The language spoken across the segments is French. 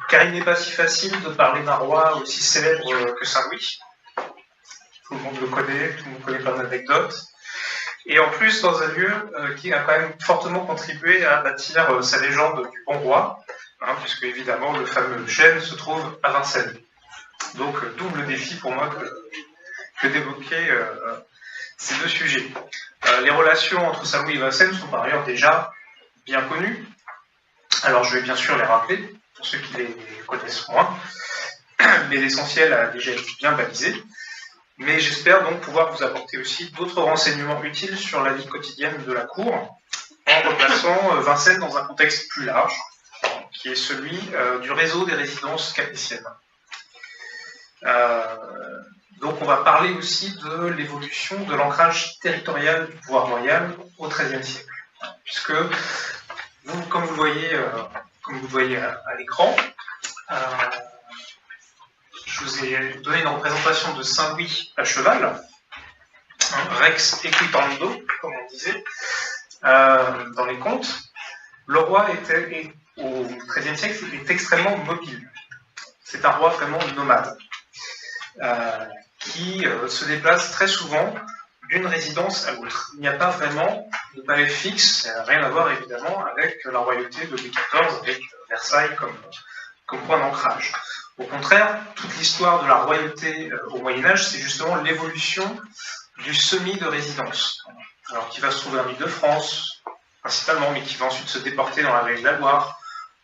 Car il n'est pas si facile de parler d'un roi aussi célèbre que Saint-Louis. Tout le monde le connaît, tout le monde connaît plein d'anecdotes. Et en plus, dans un lieu qui a quand même fortement contribué à bâtir sa légende du bon roi, puisque évidemment le fameux chêne se trouve à Vincennes. Donc double défi pour moi que d'évoquer ces deux sujets. Les relations entre Saint-Louis et Vincennes sont par ailleurs déjà bien connues. Alors je vais bien sûr les rappeler, pour ceux qui les connaissent moins, mais l'essentiel a déjà été bien balisé. Mais j'espère donc pouvoir vous apporter aussi d'autres renseignements utiles sur la vie quotidienne de la cour, en replaçant Vincennes dans un contexte plus large, qui est celui du réseau des résidences capétiennes. Donc on va parler aussi de l'évolution de l'ancrage territorial du pouvoir royal au XIIIe siècle, puisque comme vous le voyez à l'écran, je vous ai donné une représentation de Saint-Louis à cheval, Rex equitando, comme on disait, dans les contes. Le roi au XIIIe siècle est extrêmement mobile. C'est un roi vraiment nomade, qui se déplace très souvent d'une résidence à l'autre. Il n'y a pas vraiment de palais fixe, ça n'a rien à voir évidemment avec la royauté de Louis XIV, avec Versailles comme point d'ancrage. Au contraire, toute l'histoire de la royauté au Moyen-Âge, c'est justement l'évolution du semis de résidence. Alors, qui va se trouver en Île-de-France, principalement, mais qui va ensuite se déporter dans la vallée de la Loire,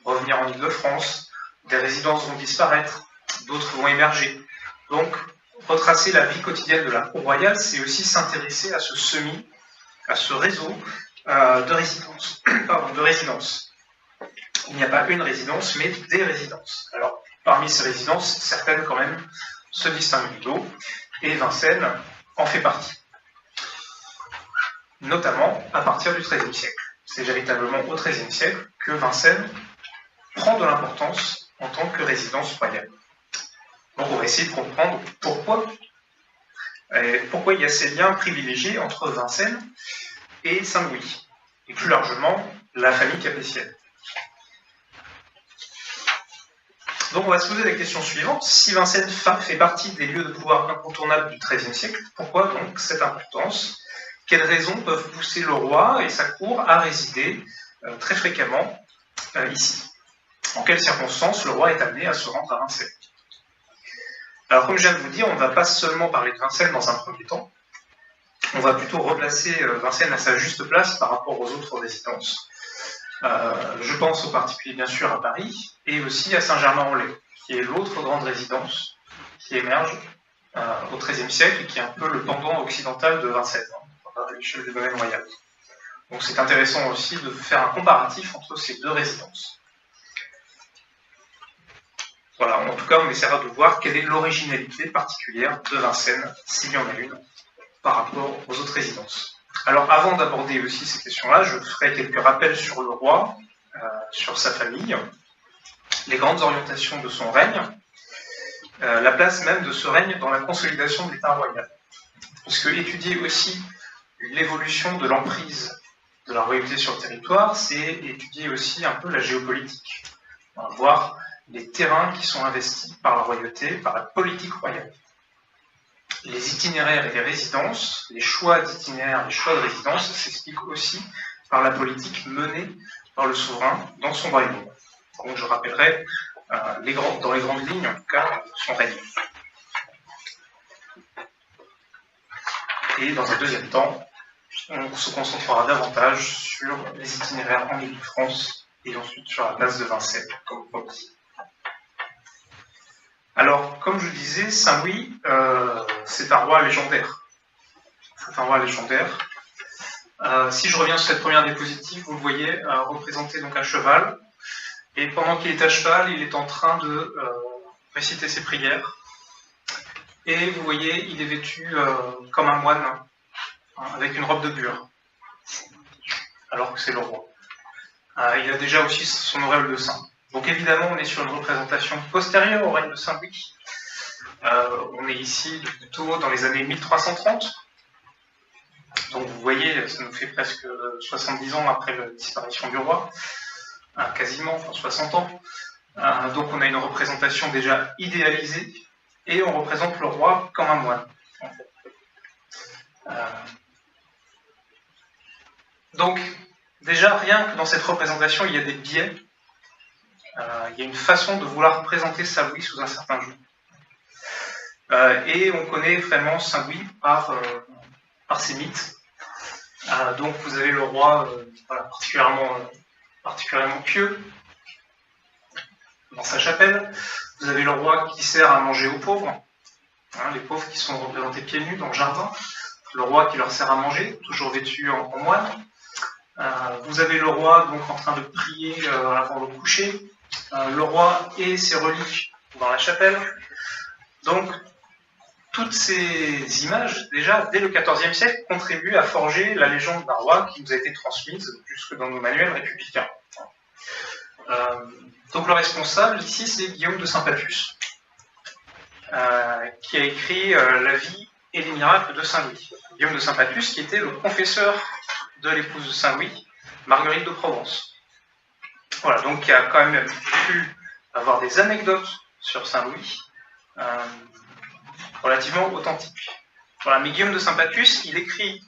revenir en Île-de-France. Des résidences vont disparaître, d'autres vont émerger. Donc, retracer la vie quotidienne de la cour royale, c'est aussi s'intéresser à ce semis, à ce réseau de résidences. Il n'y a pas une résidence, mais des résidences. Alors, parmi ces résidences, certaines quand même se distinguent du lot, et Vincennes en fait partie. Notamment à partir du XIIIe siècle. C'est véritablement au XIIIe siècle que Vincennes prend de l'importance en tant que résidence royale. Donc on va essayer de comprendre pourquoi il y a ces liens privilégiés entre Vincennes et Saint-Louis, et plus largement la famille capétienne. Donc on va se poser la question suivante: si Vincennes fait partie des lieux de pouvoir incontournables du XIIIe siècle, pourquoi donc cette importance? Quelles raisons peuvent pousser le roi et sa cour à résider très fréquemment ici? En quelles circonstances le roi est amené à se rendre à Vincennes? Alors comme je viens de vous dire, on ne va pas seulement parler de Vincennes dans un premier temps, on va plutôt replacer Vincennes à sa juste place par rapport aux autres résidences. Je pense en particulier bien sûr à Paris et aussi à Saint-Germain-en-Laye, qui est l'autre grande résidence qui émerge au XIIIe siècle et qui est un peu le pendant occidental de Vincennes, à l'échelle du domaine royal. Donc c'est intéressant aussi de faire un comparatif entre ces deux résidences. Voilà, en tout cas on essaiera de voir quelle est l'originalité particulière de Vincennes, s'il y en a une, par rapport aux autres résidences. Alors avant d'aborder aussi ces questions-là, je ferai quelques rappels sur le roi, sur sa famille, les grandes orientations de son règne, la place même de ce règne dans la consolidation de l'État royal. Parce que étudier aussi l'évolution de l'emprise de la royauté sur le territoire, c'est étudier aussi un peu la géopolitique, voir les terrains qui sont investis par la royauté, par la politique royale. Les itinéraires et les résidences, les choix d'itinéraires, les choix de résidence s'expliquent aussi par la politique menée par le souverain dans son royaume. Donc je rappellerai dans les grandes lignes, en tout cas, son règne. Et dans un deuxième temps, on se concentrera davantage sur les itinéraires en Île-de-France et ensuite sur la place de Vincennes, comme promis. Alors, comme je disais, Saint-Louis, c'est un roi légendaire. C'est un roi légendaire. Si je reviens sur cette première diapositive, vous le voyez représenté donc à cheval. Et pendant qu'il est à cheval, il est en train de réciter ses prières. Et vous voyez, il est vêtu comme un moine, avec une robe de bure, alors que c'est le roi. Il a déjà aussi son auréole de saint. Donc évidemment, on est sur une représentation postérieure au règne de Saint-Louis. On est ici plutôt dans les années 1330. Donc vous voyez, ça nous fait presque 70 ans après la disparition du roi, quasiment, enfin 60 ans. Donc on a une représentation déjà idéalisée, et on représente le roi comme un moine. En fait. Donc déjà, rien que dans cette représentation, il y a des biais. Il y a une façon de vouloir présenter Saint-Louis sous un certain joug. Et on connaît vraiment Saint-Louis par ses mythes. Donc vous avez le roi voilà, particulièrement pieux dans sa chapelle. Vous avez le roi qui sert à manger aux pauvres, les pauvres qui sont représentés pieds nus dans le jardin. Le roi qui leur sert à manger, toujours vêtu en moine. Vous avez le roi donc en train de prier avant le coucher. Le roi et ses reliques dans la chapelle. Donc toutes ces images, déjà, dès le XIVe siècle, contribuent à forger la légende d'un roi qui nous a été transmise jusque dans nos manuels républicains. Donc le responsable, ici, c'est Guillaume de Saint-Patus, qui a écrit La vie et les miracles de Saint-Louis. Guillaume de Saint-Patus, qui était le confesseur de l'épouse de Saint-Louis, Marguerite de Provence. Voilà, donc qui a quand même pu avoir des anecdotes sur Saint-Louis, relativement authentique. Voilà, mais Guillaume de Saint-Patus, il écrit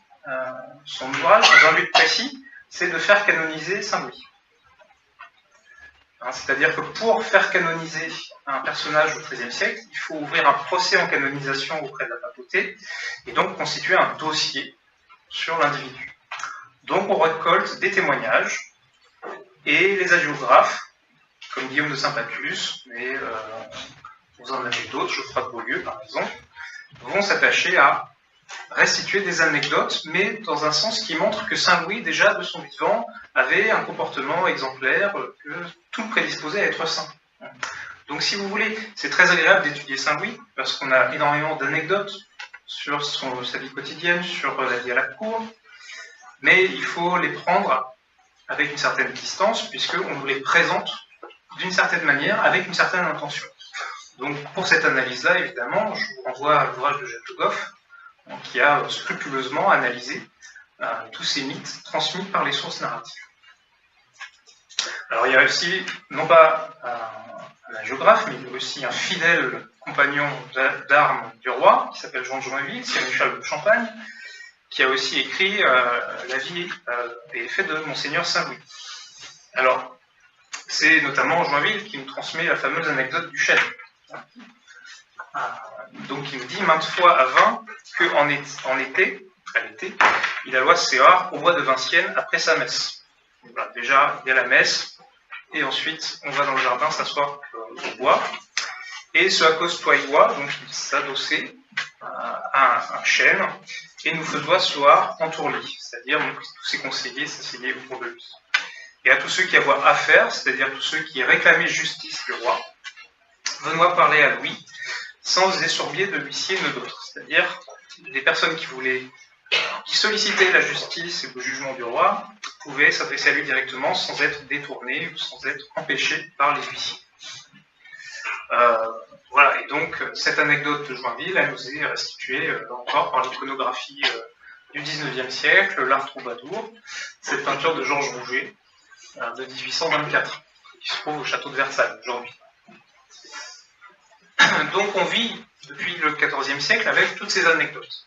son ouvrage dans un but précis, c'est de faire canoniser Saint-Louis. C'est-à-dire que pour faire canoniser un personnage au XIIIe siècle, il faut ouvrir un procès en canonisation auprès de la papauté, et donc constituer un dossier sur l'individu. Donc on récolte des témoignages, et les hagiographes, comme Guillaume de Saint-Patus, mais vous en avez d'autres, Geoffroy de Beaulieu par exemple, vont s'attacher à restituer des anecdotes, mais dans un sens qui montre que Saint-Louis, déjà de son vivant, avait un comportement exemplaire, que tout le prédisposait à être saint. Donc si vous voulez, c'est très agréable d'étudier Saint-Louis, parce qu'on a énormément d'anecdotes sur sa vie quotidienne, sur la vie à la cour, mais il faut les prendre avec une certaine distance, puisqu'on nous les présente d'une certaine manière, avec une certaine intention. Donc pour cette analyse-là, évidemment, je vous renvoie à l'ouvrage de Jacques Le Goff, qui a scrupuleusement analysé tous ces mythes transmis par les sources narratives. Alors il y a aussi, non pas un hagiographe, mais il y a aussi un fidèle compagnon d'armes du roi, qui s'appelle Jean de Joinville, c'est Michel de Champagne, qui a aussi écrit la vie et les faits de Monseigneur Saint-Louis. Alors, c'est notamment Joinville qui nous transmet la fameuse anecdote du chêne. Donc il nous dit maintes fois à Vins qu'en été, à l'été, il alloie Séard au bois de Vinciennes après sa messe. Voilà, déjà, il y a la messe, et ensuite on va dans le jardin s'asseoir au bois, et ce à cause toivois, donc il s'adossait à un chêne, et nous faisoit soir en tourlis, c'est-à-dire tous ses conseillers s'asseyaient autour de lui. Et à tous ceux qui avaient affaire, c'est-à-dire tous ceux qui réclamaient justice du roi, venoient parler à Louis, sans essourbier de l'huissier ne d'autres, c'est-à-dire des personnes qui sollicitaient la justice et le jugement du roi, pouvaient s'adresser à lui directement sans être détournés ou sans être empêchés par les huissiers. Voilà, et donc cette anecdote de Joinville, elle nous est restituée encore par l'iconographie du XIXe siècle, l'art troubadour, cette peinture de Georges Rouget de 1824, qui se trouve au château de Versailles aujourd'hui. Donc on vit depuis le XIVe siècle avec toutes ces anecdotes.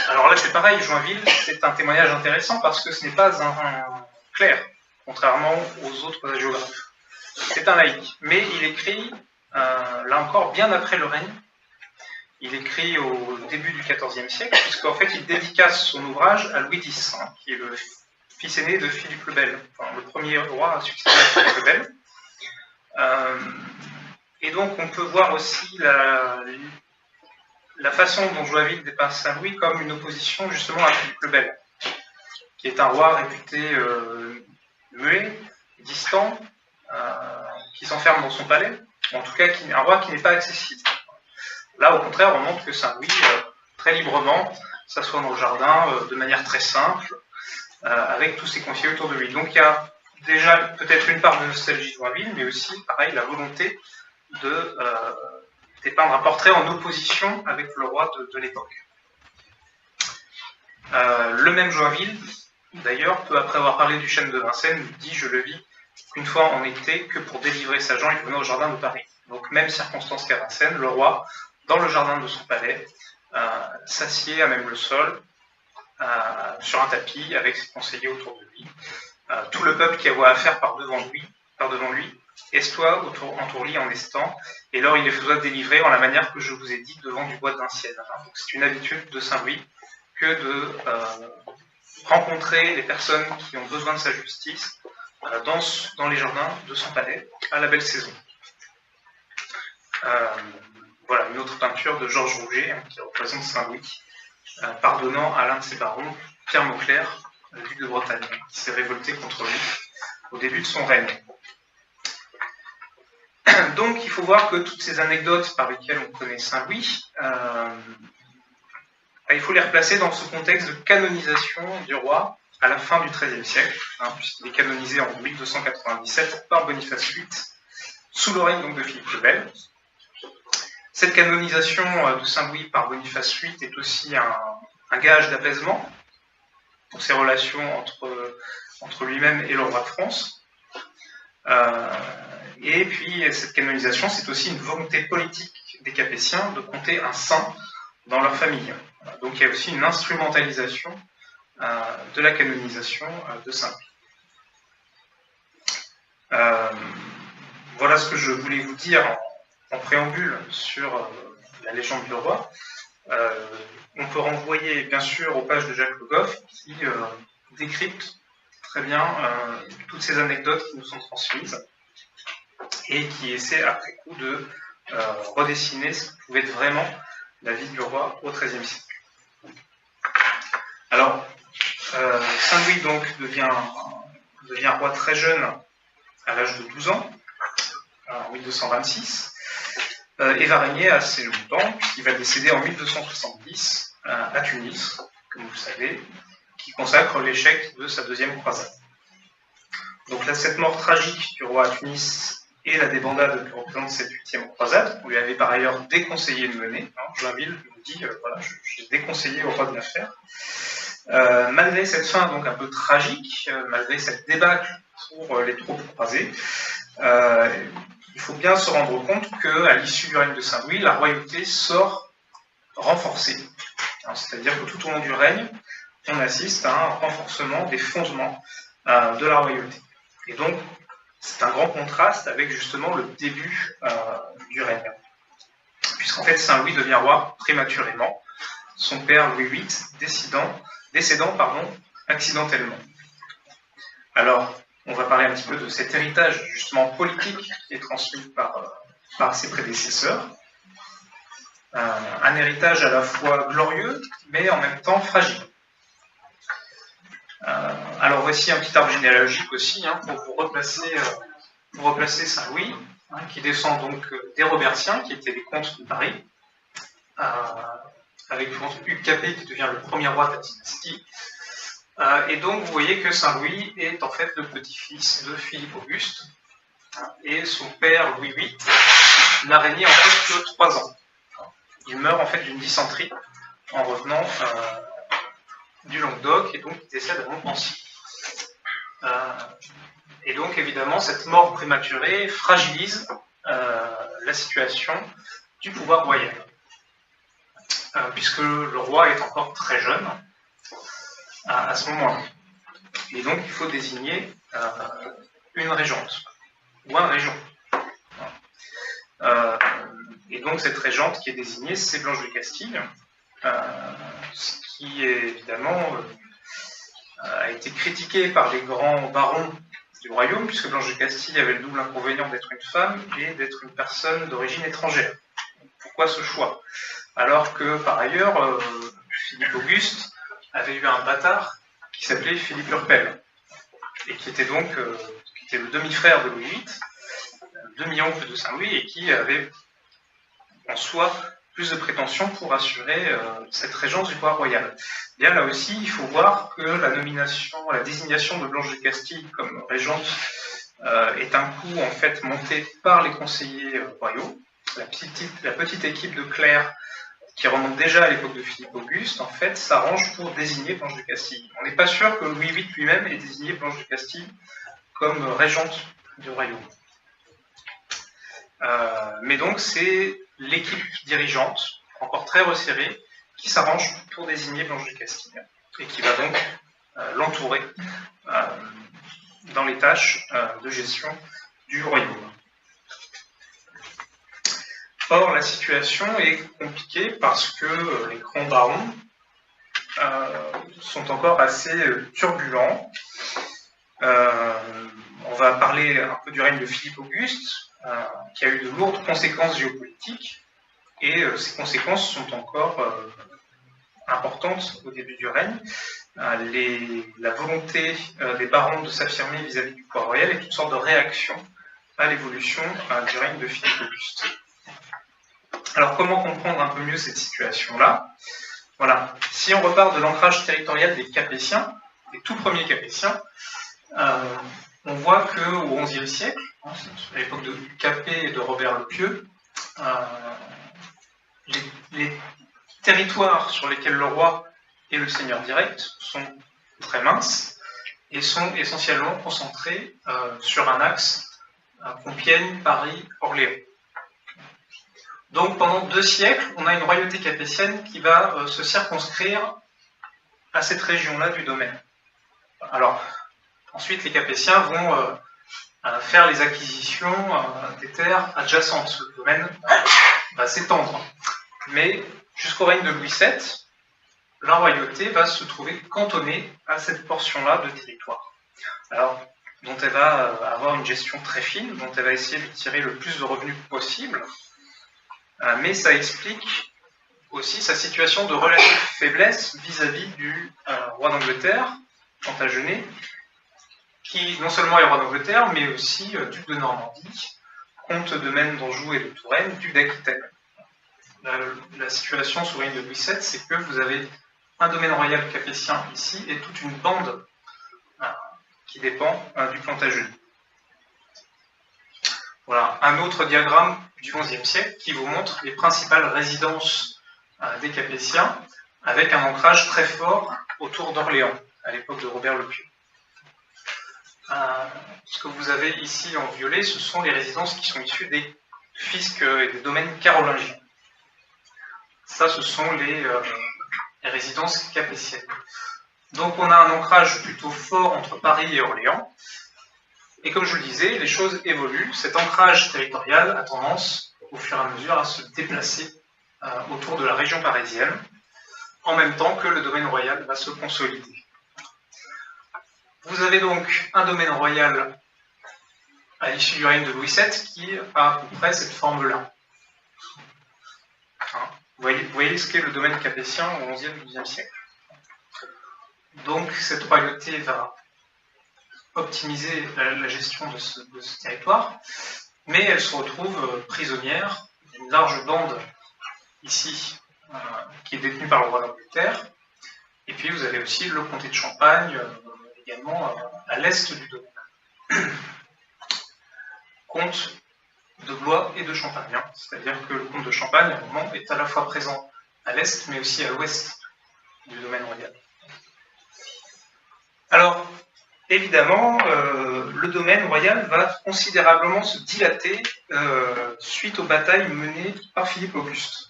Alors là c'est pareil, Joinville, c'est un témoignage intéressant parce que ce n'est pas un clerc, contrairement aux autres hagiographes. C'est un laïc, mais il écrit, là encore, bien après le règne. Il écrit au début du XIVe siècle, puisqu'en fait il dédicace son ouvrage à Louis X, qui est le fils aîné de Philippe le Bel, enfin, le premier roi à succéder à Philippe le Bel. Et donc on peut voir aussi la façon dont Joinville dépeint Saint-Louis comme une opposition justement à Philippe le Bel, qui est un roi réputé muet, distant, qui s'enferme dans son palais, en tout cas un roi qui n'est pas accessible. Là au contraire on montre que Saint-Louis, très librement, s'assoit dans le jardin de manière très simple, avec tous ses conseillers autour de lui. Donc il y a déjà peut-être une part de nostalgie de Joinville, mais aussi, pareil, la volonté d'épeindre un portrait en opposition avec le roi de l'époque. Le même Joinville, d'ailleurs, peu après avoir parlé du chêne de Vincennes, dit « Je le vis qu'une fois en été, que pour délivrer sa gent, il venait au jardin de Paris. » Donc même circonstance qu'à Vincennes, le roi, dans le jardin de son palais, s'assied à même le sol, sur un tapis, avec ses conseillers autour de lui. Tout le peuple qui a voix à faire par devant lui, estoit entourli en estant, et lors il les faisait délivrer en la manière que je vous ai dit devant du bois de Vincennes. Donc c'est une habitude de Saint-Louis que de rencontrer les personnes qui ont besoin de sa justice dans les jardins de son palais à la belle saison. Voilà une autre peinture de Georges Rouget qui représente Saint-Louis, pardonnant à l'un de ses barons, Pierre Mauclerc, le duc de Bretagne, qui s'est révolté contre lui au début de son règne. Donc il faut voir que toutes ces anecdotes par lesquelles on connaît Saint-Louis, il faut les replacer dans ce contexte de canonisation du roi à la fin du XIIIe siècle, puisqu'il est canonisé en 1297 par Boniface VIII, sous le règne donc de Philippe le Bel. Cette canonisation de Saint-Louis par Boniface VIII est aussi un gage d'apaisement pour ses relations entre lui-même et le roi de France. Et puis cette canonisation, c'est aussi une volonté politique des Capétiens de compter un saint dans leur famille. Donc il y a aussi une instrumentalisation de la canonisation de Saint-Louis. Voilà ce que je voulais vous dire en préambule sur la légende du roi. On peut renvoyer bien sûr aux pages de Jacques Le Goff qui décrypte très bien toutes ces anecdotes qui nous sont transmises et qui essaie après coup de redessiner ce que pouvait être vraiment la vie du roi au XIIIe siècle. Alors, Saint-Louis donc devient roi très jeune, à l'âge de 12 ans, en 1226, et va régner assez longtemps, puisqu'il va décéder en 1270 à Tunis, comme vous le savez, qui consacre l'échec de sa deuxième croisade. Donc là, cette mort tragique du roi à Tunis et la débandade que représente cette 8e croisade, on lui avait par ailleurs déconseillé de mener. Joinville nous dit voilà, j'ai déconseillé au roi de la faire. Malgré cette fin donc un peu tragique, malgré cette débâcle pour les troupes croisées, il faut bien se rendre compte qu'à l'issue du règne de Saint-Louis, la royauté sort renforcée. C'est-à-dire que tout au long du règne, on assiste à un renforcement des fondements de la royauté. Et donc, c'est un grand contraste avec justement le début du règne. Puisqu'en fait, Saint-Louis devient roi prématurément, son père Louis VIII décédant accidentellement. Alors, on va parler un petit peu de cet héritage justement politique qui est transmis par ses prédécesseurs. Un héritage à la fois glorieux, mais en même temps fragile. Alors voici un petit arbre généalogique aussi pour vous replacer Saint-Louis, qui descend donc des Robertiens, qui étaient les comtes de Paris, avec Hugues Capet qui devient le premier roi de la dynastie. Et donc vous voyez que Saint-Louis est en fait le petit-fils de Philippe Auguste, et son père Louis VIII n'a régné en fait que 3 ans. Il meurt en fait d'une dysenterie en revenant du Languedoc, et donc il décède à Montpensier. Et donc évidemment cette mort prématurée fragilise la situation du pouvoir royal, puisque le roi est encore très jeune à ce moment-là. Et donc il faut désigner une régente, ou un régent. Et donc cette régente qui est désignée, c'est Blanche de Castille, ce qui est évidemment a été critiqué par les grands barons du royaume, puisque Blanche de Castille avait le double inconvénient d'être une femme et d'être une personne d'origine étrangère. Pourquoi ce choix? Alors que par ailleurs, Philippe Auguste avait eu un bâtard qui s'appelait Philippe Urpel, et qui était donc le demi-frère de Louis VIII, demi-oncle de Saint-Louis, et qui avait en soi plus de prétentions pour assurer cette régence du pouvoir royal. Bien là aussi, il faut voir que la désignation de Blanche de Castille comme régente est un coup en fait monté par les conseillers royaux. La petite équipe de clercs qui remonte déjà à l'époque de Philippe Auguste, en fait, s'arrange pour désigner Blanche de Castille. On n'est pas sûr que Louis VIII lui-même ait désigné Blanche de Castille comme régente du royaume. Mais donc, c'est l'équipe dirigeante, encore très resserrée, qui s'arrange pour désigner Blanche de Castille, et qui va donc l'entourer dans les tâches de gestion du royaume. Or, la situation est compliquée parce que les grands barons sont encore assez turbulents. On va parler un peu du règne de Philippe Auguste, qui a eu de lourdes conséquences géopolitiques, et ces conséquences sont encore importantes au début du règne. La volonté des barons de s'affirmer vis-à-vis du pouvoir royal est une sorte de réaction à l'évolution du règne de Philippe Auguste. Alors, comment comprendre un peu mieux cette situation-là? Voilà. Si on repart de l'ancrage territorial des Capétiens, des tout premiers Capétiens, on voit qu'au XIe siècle, à l'époque de Capet et de Robert le Pieux, les territoires sur lesquels le roi est le seigneur direct sont très minces et sont essentiellement concentrés sur un axe Compiègne, Paris, Orléans. Donc pendant 2 siècles, on a une royauté capétienne qui va se circonscrire à cette région-là du domaine. Alors, ensuite, les Capétiens vont faire les acquisitions des terres adjacentes. Le domaine va s'étendre. Mais jusqu'au règne de Louis VII, la royauté va se trouver cantonnée à cette portion-là de territoire. Alors, dont elle va avoir une gestion très fine, dont elle va essayer de tirer le plus de revenus possible. Mais ça explique aussi sa situation de relative faiblesse vis-à-vis du roi d'Angleterre, Plantagenet, qui non seulement est roi d'Angleterre, mais aussi duc de Normandie, comte de Maine, d'Anjou et de Touraine, duc d'Aquitaine. La situation sous règne de Louis VII, c'est que vous avez un domaine royal capétien ici et toute une bande qui dépend du Plantagenet. Voilà, un autre diagramme du XIe siècle qui vous montre les principales résidences des Capétiens avec un ancrage très fort autour d'Orléans, à l'époque de Robert le Pieux. Ce que vous avez ici en violet, ce sont les résidences qui sont issues des fiscs et des domaines carolingiens. Ça, ce sont les résidences capétiennes. Donc on a un ancrage plutôt fort entre Paris et Orléans. Et comme je le disais, les choses évoluent. Cet ancrage territorial a tendance, au fur et à mesure, à se déplacer autour de la région parisienne, en même temps que le domaine royal va se consolider. Vous avez donc un domaine royal à l'issue du règne de Louis VII qui a à peu près cette forme-là. Vous voyez ce qu'est le domaine capétien au XIe et XIIe siècle. Donc cette royauté va optimiser la gestion de ce territoire, mais elle se retrouve prisonnière d'une large bande ici, qui est détenue par le roi d'Angleterre, et puis vous avez aussi le comté de Champagne, également à l'est du domaine. Comte de Blois et de Champagne, c'est-à-dire que le comte de Champagne, à un moment, est à la fois présent à l'est, mais aussi à l'ouest du domaine royal. Alors, évidemment, le domaine royal va considérablement se dilater suite aux batailles menées par Philippe Auguste.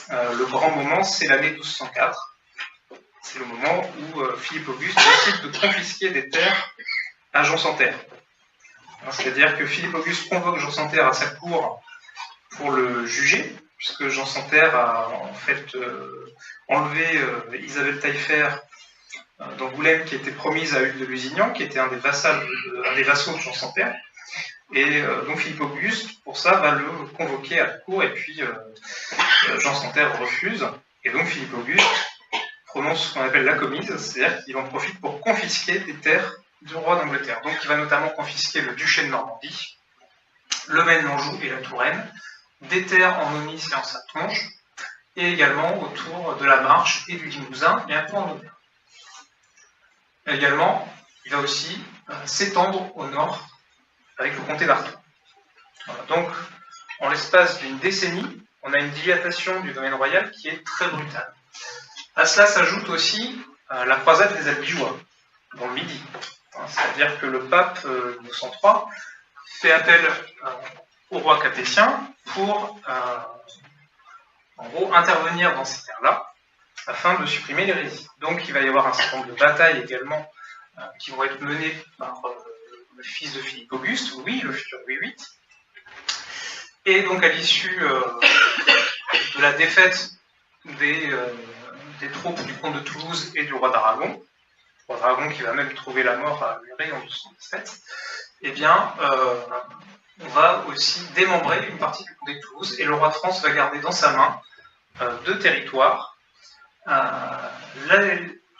Le grand moment, c'est l'année 1204. C'est le moment où Philippe Auguste décide de confisquer des terres à Jean sans Terre. C'est-à-dire que Philippe Auguste convoque Jean sans Terre à sa cour pour le juger, puisque Jean sans Terre a en fait enlevé Isabelle Taillefer d'Angoulême, qui était promise à Hugues de Lusignan, qui était un des vassaux de Jean sans Terre. Et donc Philippe Auguste, pour ça, va le convoquer à la cour, et puis Jean sans Terre refuse. Et donc Philippe Auguste prononce ce qu'on appelle la commise, c'est-à-dire qu'il en profite pour confisquer des terres du roi d'Angleterre. Donc il va notamment confisquer le duché de Normandie, le Maine, l'Anjou et la Touraine, des terres en Aunis et en Saintonge, et également autour de la Marche et du Limousin, et un peu en Auvergne. Également, il va aussi s'étendre au nord avec le comté d'Artois. Voilà. Donc, en l'espace d'une décennie, on a une dilatation du domaine royal qui est très brutale. À cela s'ajoute aussi la croisade des Albigeois, dans le Midi. C'est-à-dire que le pape Innocent III fait appel au roi capétien pour, en gros, intervenir dans ces terres-là, afin de supprimer l'hérésie. Donc il va y avoir un certain nombre de batailles également qui vont être menées par le fils de Philippe Auguste, Louis, le futur Louis VIII. Et donc à l'issue de la défaite des troupes du comte de Toulouse et du roi d'Aragon, le roi d'Aragon qui va même trouver la mort à Muret en 1217, eh bien on va aussi démembrer une partie du comté de Toulouse et le roi de France va garder dans sa main deux territoires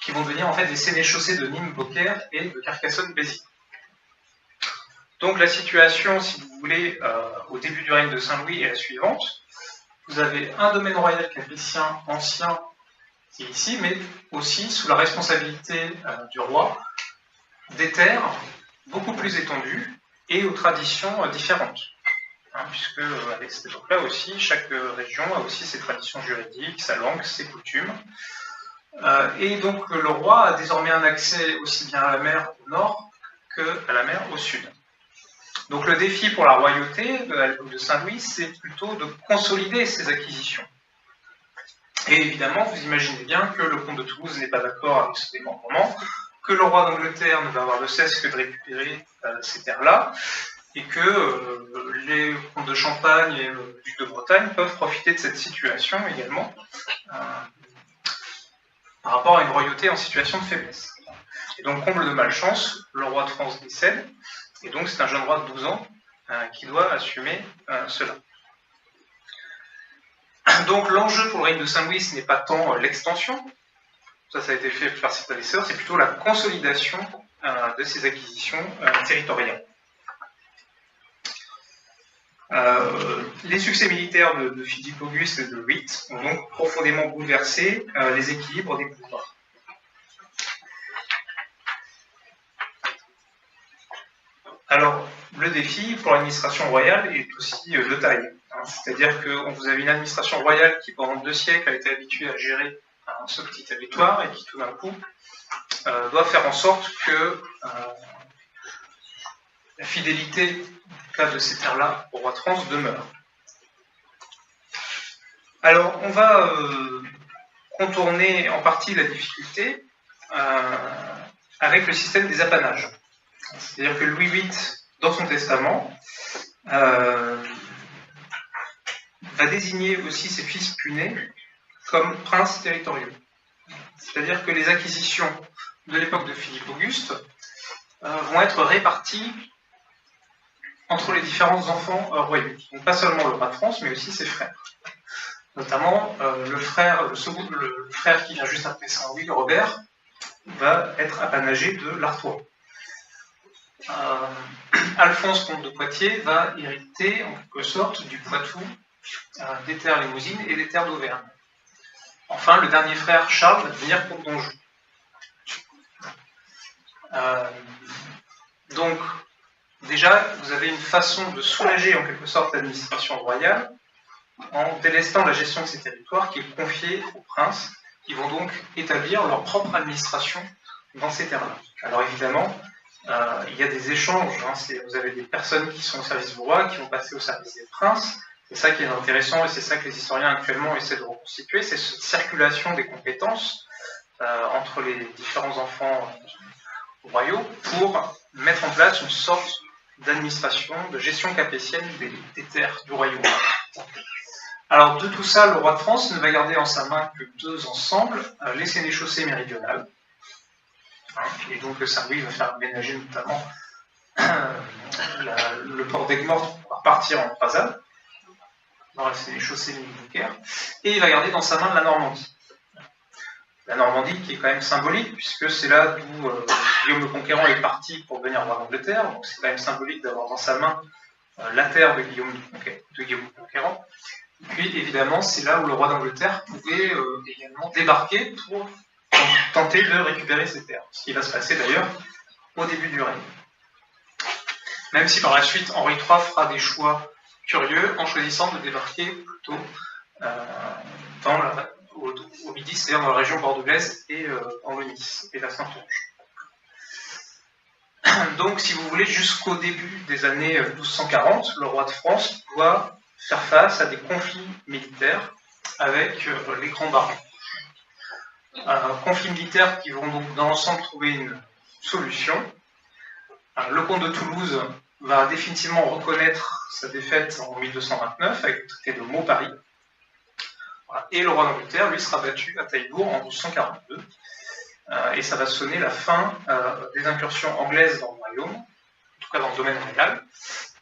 qui vont devenir en fait des sénéchaussées de Nîmes, Beaucaire et de Carcassonne-Béziers. Donc la situation, si vous voulez, au début du règne de Saint-Louis est la suivante. Vous avez un domaine royal capétien ancien qui est ici, mais aussi sous la responsabilité du roi, des terres beaucoup plus étendues et aux traditions différentes. Puisque avec cette époque-là aussi, chaque région a aussi ses traditions juridiques, sa langue, ses coutumes. Et donc le roi a désormais un accès aussi bien à la mer au nord qu'à la mer au sud. Donc le défi pour la royauté à l'époque de Saint-Louis, c'est plutôt de consolider ces acquisitions. Et évidemment, vous imaginez bien que le comte de Toulouse n'est pas d'accord avec ce démembrement, que le roi d'Angleterre ne va avoir de cesse que de récupérer ces terres-là, et que les comtes de Champagne et le duc de Bretagne peuvent profiter de cette situation également par rapport à une royauté en situation de faiblesse. Et donc, comble de malchance, le roi de France décède, et donc c'est un jeune roi de 12 ans qui doit assumer cela. Donc l'enjeu pour le règne de Saint-Louis, ce n'est pas tant l'extension, ça a été fait par ses prédécesseurs, c'est plutôt la consolidation de ces acquisitions territoriales. Les succès militaires de Philippe Auguste et de Louis VIII ont donc profondément bouleversé les équilibres des pouvoirs. Alors, le défi pour l'administration royale est aussi de taille. C'est-à-dire que vous avez une administration royale qui, pendant 2 siècles, a été habituée à gérer ce petit territoire et qui, tout d'un coup, doit faire en sorte que la fidélité, en cas de ces terres-là, au roi de France demeure. Alors, on va contourner en partie la difficulté avec le système des apanages. C'est-à-dire que Louis VIII, dans son testament, va désigner aussi ses fils punais comme princes territoriaux. C'est-à-dire que les acquisitions de l'époque de Philippe Auguste vont être réparties entre les différents enfants royaux. Donc pas seulement le roi de France, mais aussi ses frères. Notamment le frère qui vient juste après Saint-Louis, Robert, va être apanagé de l'Artois. Alphonse, comte de Poitiers, va hériter en quelque sorte du Poitou, des terres limousines et des terres d'Auvergne. Enfin, le dernier frère, Charles, va devenir comte d'Anjou. Donc, déjà, vous avez une façon de soulager en quelque sorte l'administration royale en délestant la gestion de ces territoires qui est confiée aux princes, qui vont donc établir leur propre administration dans ces terres-là. Alors évidemment, il y a des échanges, vous avez des personnes qui sont au service du roi, qui vont passer au service des princes. C'est ça qui est intéressant et c'est ça que les historiens actuellement essaient de reconstituer, c'est cette circulation des compétences entre les différents enfants royaux pour mettre en place une sorte d'administration, de gestion capétienne des terres du royaume. Alors de tout ça, le roi de France ne va garder en sa main que 2 ensembles, les sénéchaussées méridionales. Et donc Saint-Louis va faire aménager notamment le port d'Aigues-Mortes pour pouvoir partir en croisade, dans la sénéchaussée Beaucaire, et il va garder dans sa main la Normandie. La Normandie qui est quand même symbolique, puisque c'est là d'où Guillaume le Conquérant est parti pour devenir roi d'Angleterre, donc c'est quand même symbolique d'avoir dans sa main la terre de Guillaume le Conquérant. Puis évidemment, c'est là où le roi d'Angleterre pouvait également débarquer pour tenter de récupérer ses terres. Ce qui va se passer d'ailleurs au début du règne. Même si par la suite Henri III fera des choix curieux en choisissant de débarquer plutôt au midi, c'est-à-dire dans la région bordelaise et en Venise et la Saintonge. Donc, si vous voulez, jusqu'au début des années 1240, le roi de France doit faire face à des conflits militaires avec les grands barons. Conflits militaires qui vont donc dans l'ensemble trouver une solution. Le comte de Toulouse va définitivement reconnaître sa défaite en 1229 avec le traité de Mauparis. Et le roi d'Angleterre, lui, sera battu à Taillebourg en 1242. Et ça va sonner la fin des incursions anglaises dans le royaume, en tout cas dans le domaine royal,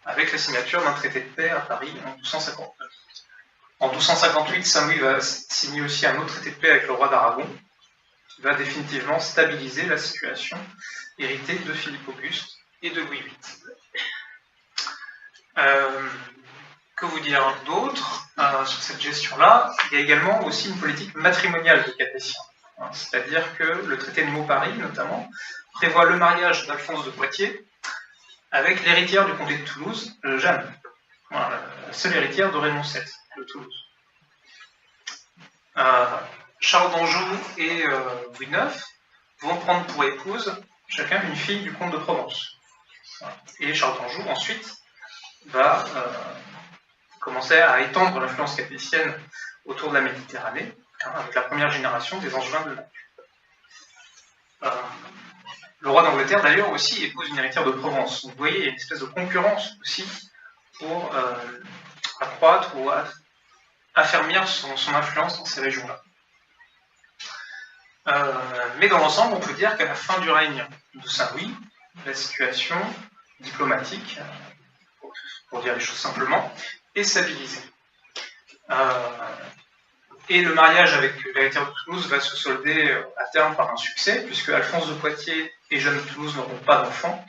avec la signature d'un traité de paix à Paris en 1259. En 1258, Saint-Louis va signer aussi un autre traité de paix avec le roi d'Aragon, qui va définitivement stabiliser la situation héritée de Philippe Auguste et de Louis VIII. Que vous dire d'autre sur cette gestion-là? Il y a également aussi une politique matrimoniale des Capétiens. C'est-à-dire que le traité de Mauparis, notamment, prévoit le mariage d'Alphonse de Poitiers avec l'héritière du comté de Toulouse, Jeanne, voilà, la seule héritière de Raymond VII de Toulouse. Charles d'Anjou et Louis IX vont prendre pour épouse chacun une fille du comte de Provence. Voilà. Et Charles d'Anjou, ensuite, va commencer à étendre l'influence capétienne autour de la Méditerranée, avec la première génération des Angevins de Naples. Le roi d'Angleterre, d'ailleurs, aussi épouse une héritière de Provence. Donc, vous voyez, il y a une espèce de concurrence aussi pour accroître ou affermir son influence dans ces régions-là. Mais dans l'ensemble, on peut dire qu'à la fin du règne de Saint-Louis, la situation diplomatique, pour dire les choses simplement, est stabilisée. Et le mariage avec l'héritière de Toulouse va se solder à terme par un succès, puisque Alphonse de Poitiers et Jeanne de Toulouse n'auront pas d'enfants.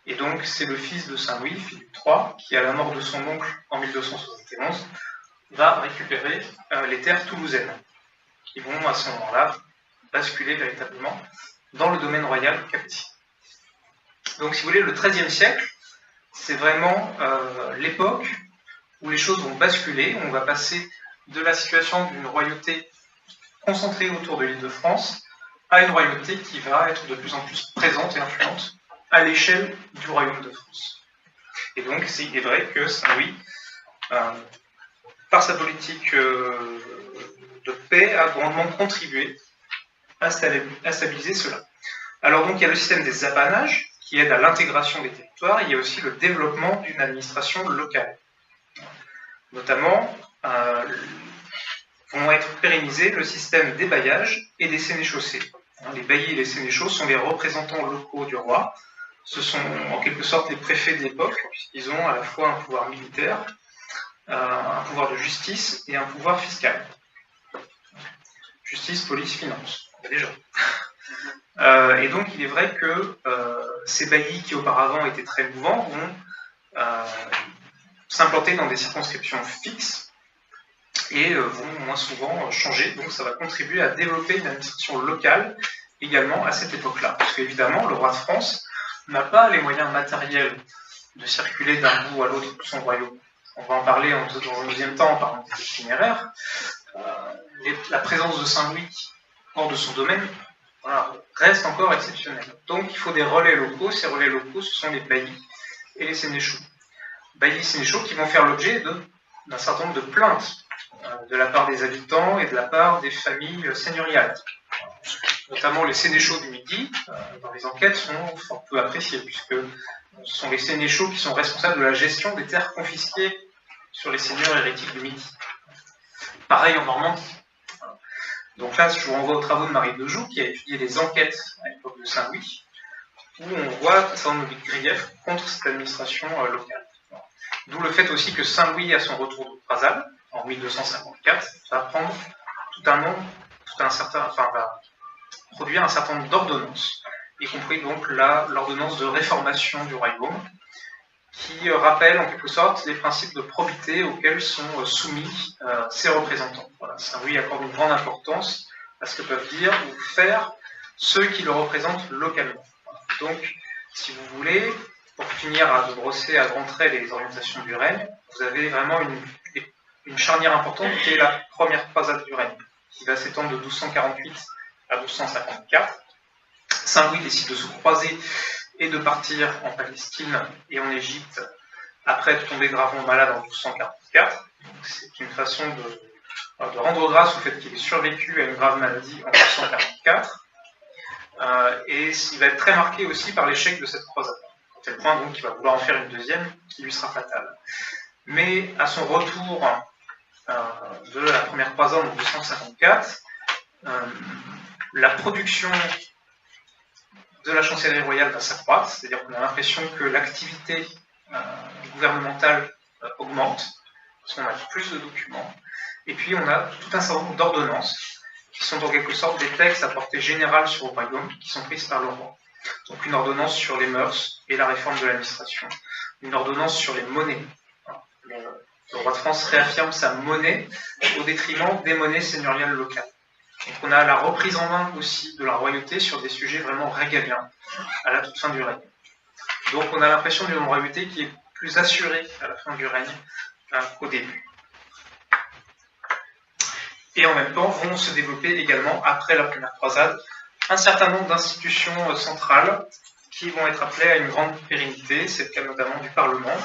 Et donc, c'est le fils de Saint-Louis, Philippe III, qui, à la mort de son oncle en 1271, va récupérer les terres toulousaines, qui vont à ce moment-là basculer véritablement dans le domaine royal capétien. Donc, si vous voulez, le XIIIe siècle, c'est vraiment l'époque où les choses vont basculer, où on va passer de la situation d'une royauté concentrée autour de l'île de France à une royauté qui va être de plus en plus présente et influente à l'échelle du royaume de France. Et donc, il est vrai que Saint-Louis, par sa politique de paix, a grandement contribué à stabiliser cela. Alors donc, il y a le système des apanages qui aide à l'intégration des territoires, il y a aussi le développement d'une administration locale. Notamment, vont être pérennisés le système des bailliages et des sénéchaussées. Les baillis et les sénéchaux sont les représentants locaux du roi. Ce sont en quelque sorte les préfets de l'époque, puisqu'ils ont à la fois un pouvoir militaire, un pouvoir de justice et un pouvoir fiscal. Justice, police, finance, déjà. Et donc il est vrai que ces baillis qui auparavant étaient très mouvants vont s'implanter dans des circonscriptions fixes et vont moins souvent changer. Donc ça va contribuer à développer une administration locale également à cette époque-là. Parce qu'évidemment, le roi de France n'a pas les moyens matériels de circuler d'un bout à l'autre de son royaume. On va en parler dans le deuxième temps en parlant des itinéraires. La présence de Saint-Louis hors de son domaine reste encore exceptionnelle. Donc il faut des relais locaux. Ces relais locaux, ce sont les baillis et les sénéchaux. Baillis et sénéchaux qui vont faire l'objet d'un certain nombre de plaintes de la part des habitants et de la part des familles seigneuriales. Notamment les sénéchaux du Midi, dans les enquêtes, sont fort peu appréciés, puisque ce sont les sénéchaux qui sont responsables de la gestion des terres confisquées sur les seigneurs héritiques du Midi. Pareil en Normandie. Donc là, je vous renvoie aux travaux de Marie de Joux, qui a étudié les enquêtes à l'époque de Saint-Louis, où on voit un certain nombre de griefs contre cette administration locale. D'où le fait aussi que Saint-Louis, à son retour de Brazal, en 1254, va prendre va produire un certain nombre d'ordonnances, y compris donc l'ordonnance de réformation du royaume, qui rappelle en quelque sorte les principes de probité auxquels sont soumis ces représentants. Voilà, Saint-Louis accorde une grande importance à ce que peuvent dire ou faire ceux qui le représentent localement. Donc, si vous voulez, pour finir de brosser à grands traits les orientations du règne, vous avez vraiment une charnière importante qui est la première croisade du règne, qui va s'étendre de 1248 à 1254. Saint-Louis décide de se croiser et de partir en Palestine et en Égypte après être tombé gravement malade en 1244. C'est une façon de rendre grâce au fait qu'il ait survécu à une grave maladie en 1244. Et il va être très marqué aussi par l'échec de cette croisade, à tel point donc qu'il va vouloir en faire une deuxième qui lui sera fatale. Mais à son retour de la première croisade en 1254, la production de la chancellerie royale va s'accroître, c'est-à-dire qu'on a l'impression que l'activité gouvernementale augmente, parce qu'on a plus de documents, et puis on a tout un certain nombre d'ordonnances, qui sont en quelque sorte des textes à portée générale sur le royaume, qui sont prises par le roi. Donc une ordonnance sur les mœurs et la réforme de l'administration, une ordonnance sur les monnaies. Le roi de France réaffirme sa monnaie au détriment des monnaies seigneuriales locales. Donc on a la reprise en main aussi de la royauté sur des sujets vraiment régaliens à la toute fin du règne. Donc on a l'impression d'une royauté qui est plus assurée à la fin du règne qu'au début. Et en même temps vont se développer également, après la première croisade, un certain nombre d'institutions centrales qui vont être appelées à une grande pérennité. C'est le cas notamment du Parlement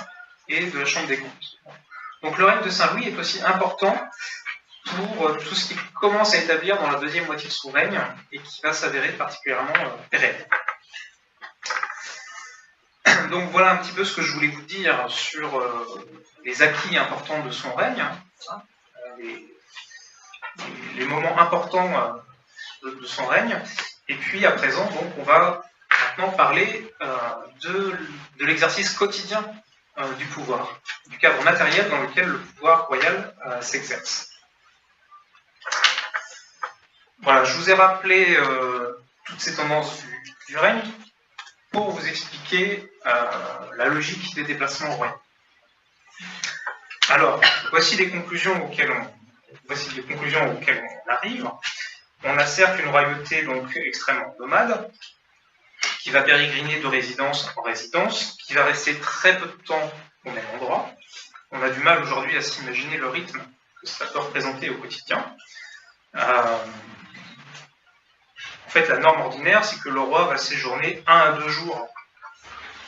et de la Chambre des comptes. Donc le règne de Saint-Louis est aussi important pour tout ce qui commence à établir dans la deuxième moitié de son règne et qui va s'avérer particulièrement pérenne. Donc voilà un petit peu ce que je voulais vous dire sur les acquis importants de son règne, les moments importants de son règne. Et puis à présent, donc, on va maintenant parler de l'exercice quotidien du pouvoir, du cadre matériel dans lequel le pouvoir royal s'exerce. Voilà, je vous ai rappelé toutes ces tendances du règne pour vous expliquer la logique des déplacements royaux. Alors, voici les conclusions auxquelles on arrive. On a certes une royauté donc extrêmement nomade, qui va pérégriner de résidence en résidence, qui va rester très peu de temps au même endroit. On a du mal aujourd'hui à s'imaginer le rythme que ça peut représenter au quotidien. En fait, la norme ordinaire, c'est que le roi va séjourner 1 à 2 jours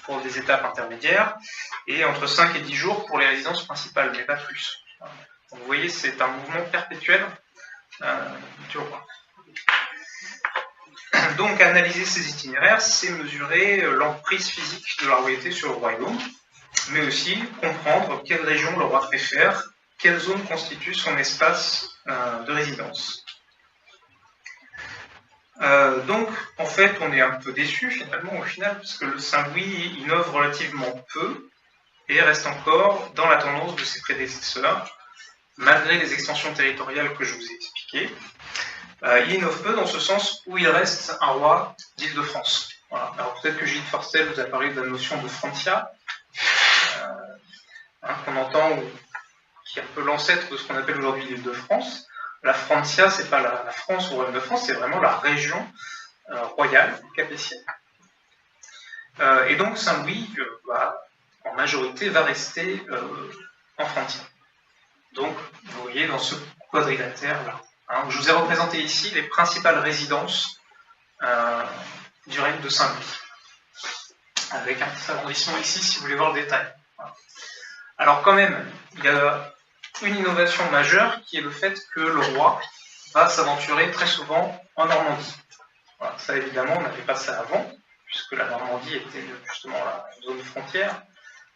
pour des étapes intermédiaires, et entre 5 et 10 jours pour les résidences principales, mais pas plus. Donc, vous voyez, c'est un mouvement perpétuel du roi. Donc, analyser ces itinéraires, c'est mesurer l'emprise physique de la royauté sur le royaume, mais aussi comprendre quelle région le roi préfère, quelle zone constitue son espace de résidence. Donc, en fait, on est un peu déçu finalement au final, parce que le Saint-Louis innove relativement peu et reste encore dans la tendance de ses prédécesseurs, malgré les extensions territoriales que je vous ai expliquées. Il innove peu dans ce sens où il reste un roi d'Île-de-France. Voilà. Alors peut-être que Gilles Forstel vous a parlé de la notion de frontia, qu'on entend, qui est un peu l'ancêtre de ce qu'on appelle aujourd'hui l'Île-de-France. La frontia, c'est pas la France ou le royaume de France, c'est vraiment la région royale capétienne. Et donc Saint-Louis, en majorité, va rester en frontière. Donc, vous voyez dans ce quadrilatère-là. Je vous ai représenté ici les principales résidences du règne de Saint-Louis, avec un petit arrondissement ici si vous voulez voir le détail. Alors quand même, il y a une innovation majeure qui est le fait que le roi va s'aventurer très souvent en Normandie. Voilà, ça évidemment, on n'avait pas ça avant, puisque la Normandie était justement la zone frontière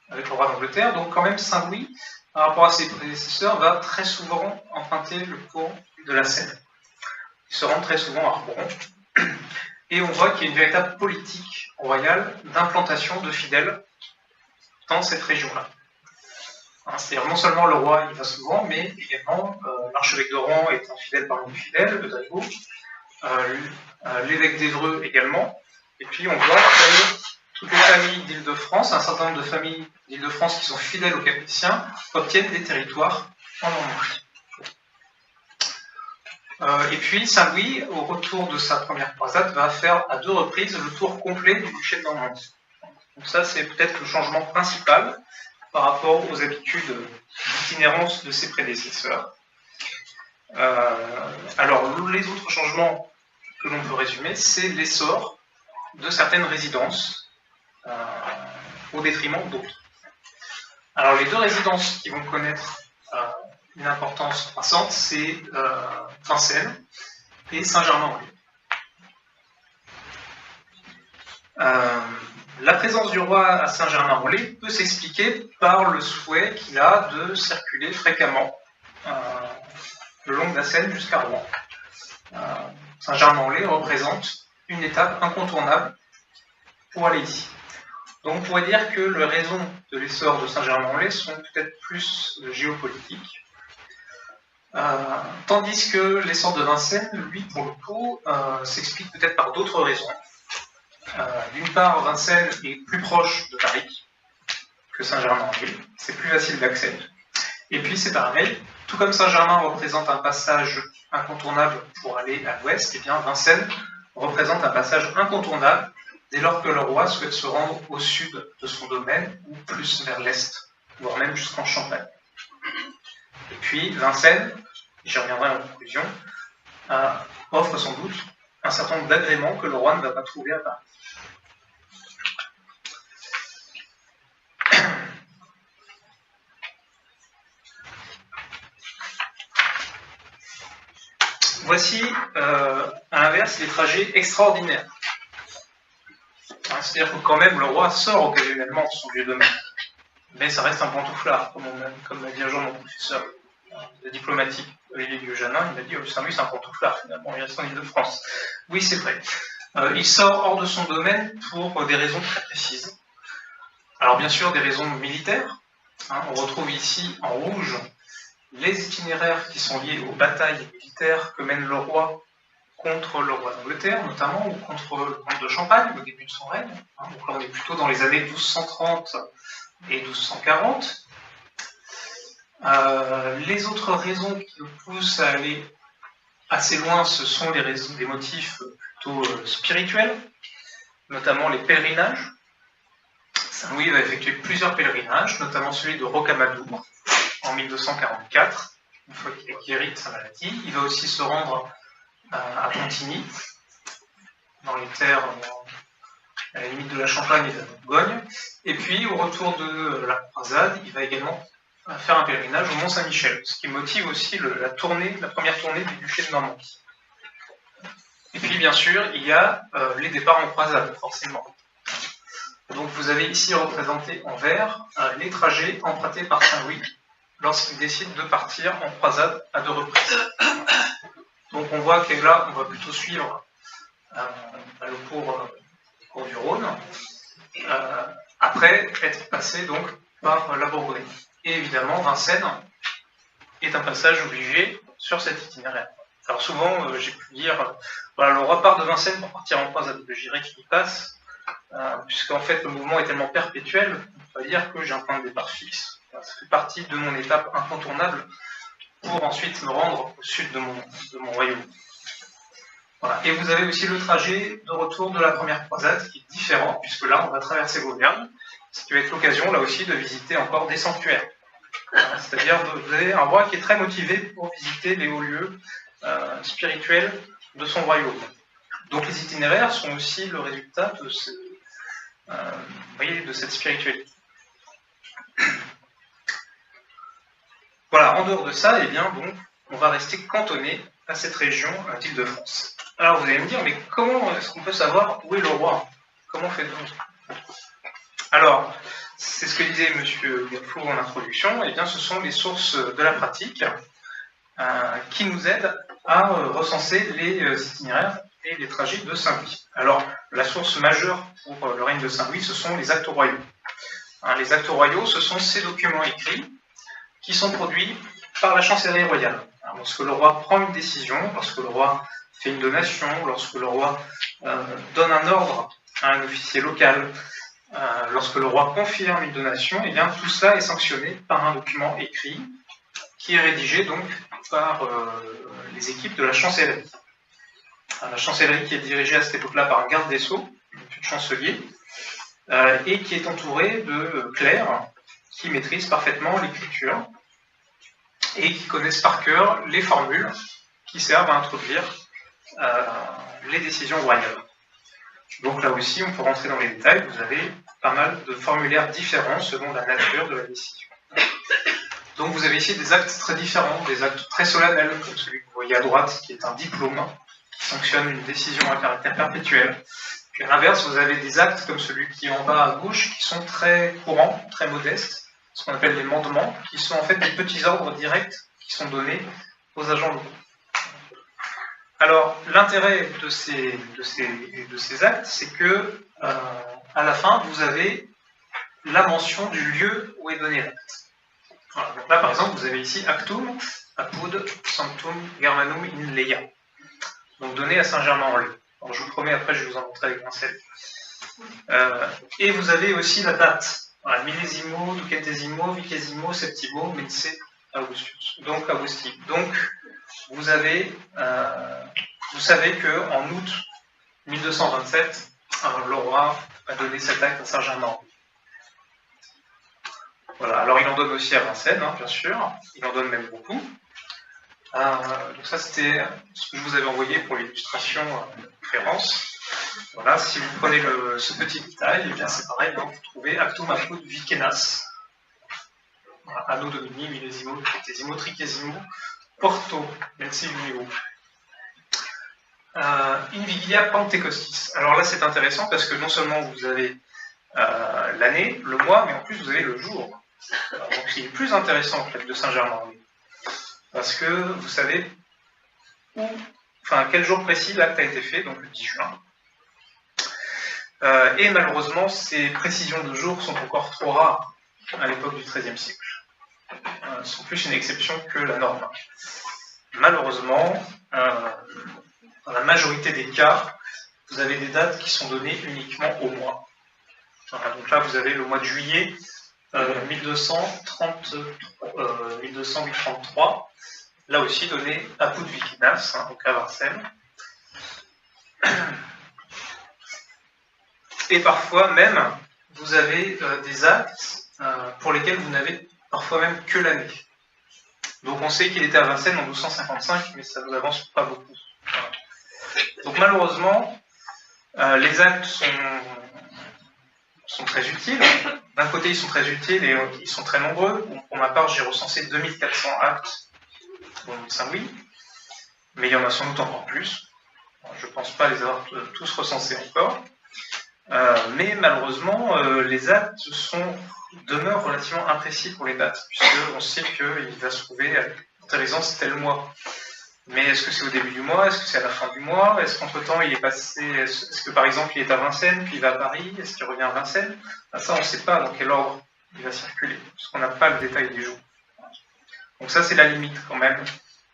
avec le roi d'Angleterre. Donc quand même, Saint-Louis, par rapport à ses prédécesseurs, va très souvent emprunter le cours de la Seine. Il se rend très souvent à Rouen. Et on voit qu'il y a une véritable politique royale d'implantation de fidèles dans cette région-là. C'est-à-dire non seulement le roi y va souvent, mais également l'archevêque de Rouen est un fidèle parmi les fidèles, le Drigo, l'évêque d'Évreux également. Et puis on voit que toutes les familles d'Île-de-France, un certain nombre de familles d'Île-de-France qui sont fidèles aux Capétiens, obtiennent des territoires en Normandie. Et puis Saint-Louis, au retour de sa première croisade, va faire à 2 reprises le tour complet du duché de Normandie. Donc ça, c'est peut-être le changement principal par rapport aux habitudes d'itinérance de ses prédécesseurs. Alors, les autres changements que l'on peut résumer, c'est l'essor de certaines résidences au détriment d'autres. Alors, les 2 résidences qui vont connaître une importance croissante, c'est Vincennes et Saint-Germain-en-Laye. La présence du roi à Saint-Germain-en-Laye peut s'expliquer par le souhait qu'il a de circuler fréquemment le long de la Seine jusqu'à Rouen. Saint-Germain-en-Laye représente une étape incontournable pour aller ici. Donc on pourrait dire que les raisons de l'essor de Saint-Germain-en-Laye sont peut-être plus géopolitiques, tandis que l'essor de Vincennes, lui, pour le coup, s'explique peut-être par d'autres raisons. D'une part, Vincennes est plus proche de Paris que Saint-Germain-en-Laye, c'est plus facile d'accès. Et puis c'est pareil, tout comme Saint-Germain représente un passage incontournable pour aller à l'ouest, et bien Vincennes représente un passage incontournable dès lors que le roi souhaite se rendre au sud de son domaine ou plus vers l'est, voire même jusqu'en Champagne. Et puis Vincennes, j'y reviendrai en conclusion, offre sans doute un certain nombre d'agréments que le roi ne va pas trouver à Paris. Voici, à l'inverse, les trajets extraordinaires. C'est-à-dire que quand même, le roi sort occasionnellement de son lieu de domaine. Mais ça reste un pantouflard, comme m'a dit un jour mon professeur de diplomatique, Olivier Guejanin, il m'a dit Saint-Louis c'est un pantouflard finalement, il reste en Île-de-France. Oui, c'est vrai. Il sort hors de son domaine pour des raisons très précises. Alors bien sûr, des raisons militaires. On retrouve ici en rouge les itinéraires qui sont liés aux batailles militaires que mène le roi contre le roi d'Angleterre, notamment, ou contre le comte de Champagne, au début de son règne. Donc là, on est plutôt dans les années 1230 et 1240. Les autres raisons qui nous poussent à aller assez loin, ce sont des motifs plutôt spirituels, notamment les pèlerinages. Saint-Louis va effectuer plusieurs pèlerinages, notamment celui de Rocamadour en 1244, une fois qu'il est guéri de sa maladie. Il va aussi se rendre à Pontigny, dans les terres à la limite de la Champagne et de la Bourgogne. Et puis, au retour de la croisade, il va également faire un pèlerinage au Mont-Saint-Michel, ce qui motive aussi la première tournée du duché de Normandie. Et puis, bien sûr, il y a les départs en croisade, forcément. Donc, vous avez ici représenté en vert les trajets empruntés par Saint-Louis lorsqu'il décide de partir en croisade à 2 reprises. Donc, on voit que là, on va plutôt suivre le cours du Rhône, après être passé donc par la Bourgogne. Et évidemment, Vincennes est un passage obligé sur cet itinéraire. Alors souvent, j'ai pu dire, voilà, le roi part de Vincennes pour partir en croisade, je dirais qu'il y passe, puisqu'en fait le mouvement est tellement perpétuel, on va dire que j'ai un point de départ fixe. Ça fait partie de mon étape incontournable pour ensuite me rendre au sud de mon royaume. Voilà. Et vous avez aussi le trajet de retour de la première croisade qui est différent, puisque là on va traverser l'Auvergne, ce qui va être l'occasion là aussi de visiter encore des sanctuaires. C'est-à-dire que vous avez un roi qui est très motivé pour visiter les hauts lieux spirituels de son royaume. Donc les itinéraires sont aussi le résultat de cette spiritualité. Voilà, en dehors de ça, eh bien, donc, on va rester cantonné à cette région d'Île-de-France. Alors vous allez me dire, mais comment est-ce qu'on peut savoir où est le roi? Comment fait-on? Alors, c'est ce que disait M. Gafour en introduction, eh bien, ce sont les sources de la pratique qui nous aident à recenser les itinéraires et les trajets de Saint-Louis. Alors, la source majeure pour le règne de Saint-Louis, ce sont les actes royaux. Les actes royaux, ce sont ces documents écrits qui sont produits par la chancellerie royale. Alors, lorsque le roi prend une décision, lorsque le roi fait une donation, lorsque le roi donne un ordre à un officier local, lorsque le roi confirme une donation, eh bien, tout cela est sanctionné par un document écrit qui est rédigé donc par les équipes de la chancellerie. La chancellerie qui est dirigée à cette époque-là par un garde des Sceaux, un chancelier, et qui est entouré de clercs qui maîtrisent parfaitement l'écriture et qui connaissent par cœur les formules qui servent à introduire les décisions royales. Donc là aussi, on peut rentrer dans les détails, vous avez pas mal de formulaires différents selon la nature de la décision. Donc vous avez ici des actes très différents, des actes très solennels, comme celui que vous voyez à droite, qui est un diplôme, qui sanctionne une décision à caractère perpétuel. Puis à l'inverse, vous avez des actes comme celui qui est en bas à gauche, qui sont très courants, très modestes, ce qu'on appelle les mandements, qui sont en fait des petits ordres directs qui sont donnés aux agents locaux. Alors, l'intérêt de ces actes, c'est que, à la fin, vous avez la mention du lieu où est donné l'acte. Voilà, donc là, par exemple, vous avez ici Actum, Apud, Sanctum, Germanum in Leia. Donc donné à Saint-Germain-en-Laye. Alors, je vous promets, après, je vais vous en montrer avec un seul. Et vous avez aussi la date. Voilà, millésimo, ducentesimo, vicesimo, septimo, mense, Augustius. Donc, Augustin. Donc, vous savez qu'en août 1227, le roi a donné cet acte à Saint-Germain-en-Laye. Voilà, alors il en donne aussi à Vincennes, hein, bien sûr, il en donne même beaucoup. Donc ça c'était ce que je vous avais envoyé pour l'illustration de la conférence. Voilà, si vous prenez ce petit détail, eh bien c'est pareil, hein, vous trouvez Actum Apud Vicenas. Voilà, Anno Domini, millésimo, tricesimo, tricesimo, Porto, mense junio. In Vigilia Pentecostis. Alors là c'est intéressant parce que non seulement vous avez l'année, le mois, mais en plus vous avez le jour. Donc c'est plus intéressant en fait de Saint-Germain-en-Laye. Parce que vous savez quel jour précis l'acte a été fait, donc le 10 juin. Et malheureusement, ces précisions de jour sont encore trop rares à l'époque du XIIIe siècle. Sont plus une exception que la norme. Malheureusement, dans la majorité des cas, vous avez des dates qui sont données uniquement au mois. Voilà, donc là, vous avez le mois de juillet 1233, là aussi donné Apud Vicenas, hein, donc à Vincennes. Et parfois même, vous avez des actes pour lesquels vous n'avez parfois même que l'année. Donc on sait qu'il était à Vincennes en 1255, mais ça ne nous avance pas beaucoup. Voilà. Donc malheureusement, les actes sont très utiles. D'un côté, ils sont très utiles et ils sont très nombreux. Pour ma part, j'ai recensé 2400 actes pour Saint-Louis, mais il y en a sans doute encore plus. Je ne pense pas les avoir tous recensés encore. Mais malheureusement, les actes demeurent relativement imprécis pour les dates, puisqu'on sait qu'il va se trouver en résidence tel mois. Mais est-ce que c'est au début du mois? Est-ce que c'est à la fin du mois? Est-ce qu'entre-temps il est passé? Est-ce que par exemple il est à Vincennes, puis il va à Paris? Est-ce qu'il revient à Vincennes? Ça, on ne sait pas dans quel ordre il va circuler, parce qu'on n'a pas le détail des jours. Donc ça, c'est la limite quand même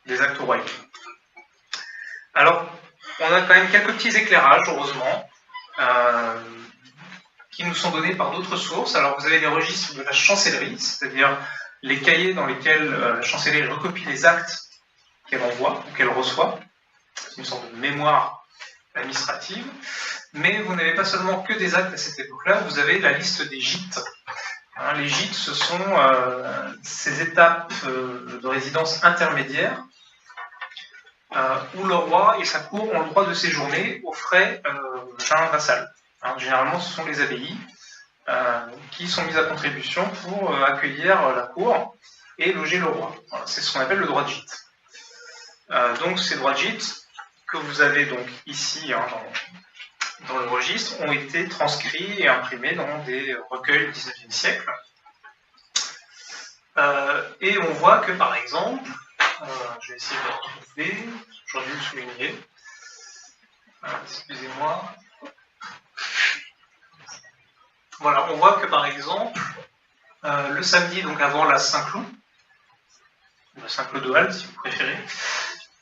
des actes royaux. Alors, on a quand même quelques petits éclairages, heureusement, qui nous sont donnés par d'autres sources. Alors, vous avez les registres de la chancellerie, c'est-à-dire les cahiers dans lesquels la chancellerie recopie les actes qu'elle envoie ou qu'elle reçoit. C'est une sorte de mémoire administrative. Mais vous n'avez pas seulement que des actes à cette époque-là, vous avez la liste des gîtes. Les gîtes, ce sont ces étapes de résidence intermédiaires où le roi et sa cour ont le droit de séjourner aux frais d'un vassal. Généralement, ce sont les abbayes qui sont mises à contribution pour accueillir la cour et loger le roi. Voilà, c'est ce qu'on appelle le droit de gîte. Donc ces droits de gîte que vous avez donc ici dans le registre ont été transcrits et imprimés dans des recueils du XIXe siècle. Et on voit que par exemple, je vais essayer de le retrouver, j'aurais dû le souligner, excusez-moi. Voilà, on voit que par exemple, le samedi, donc avant la Saint-Cloud, la Saint-Cloud de Halle si vous préférez,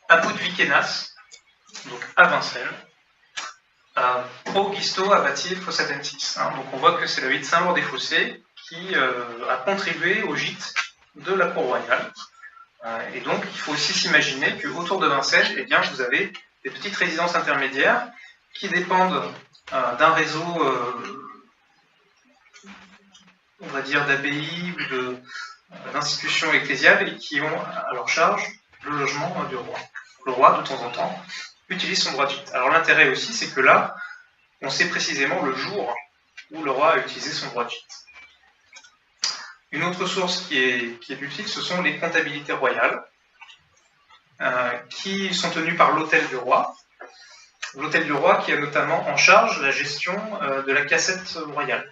Apud Vicenas, donc à Vincennes, Pro-Gisto Abbati Fossatensis. Donc on voit que c'est l'abbaye de Saint-Maur-des-Fossés qui a contribué au gîte de la cour royale. Et donc il faut aussi s'imaginer qu'autour de Vincennes, eh bien, vous avez des petites résidences intermédiaires qui dépendent d'un réseau, on va dire, d'abbayes ou d'institutions ecclésiales et qui ont à leur charge le logement du roi. Le roi, de temps en temps, utilise son droit de gîte. Alors l'intérêt aussi, c'est que là, on sait précisément le jour où le roi a utilisé son droit de gîte. Une autre source qui est utile, ce sont les comptabilités royales, qui sont tenues par l'hôtel du roi. L'hôtel du roi qui a notamment en charge la gestion de la cassette royale.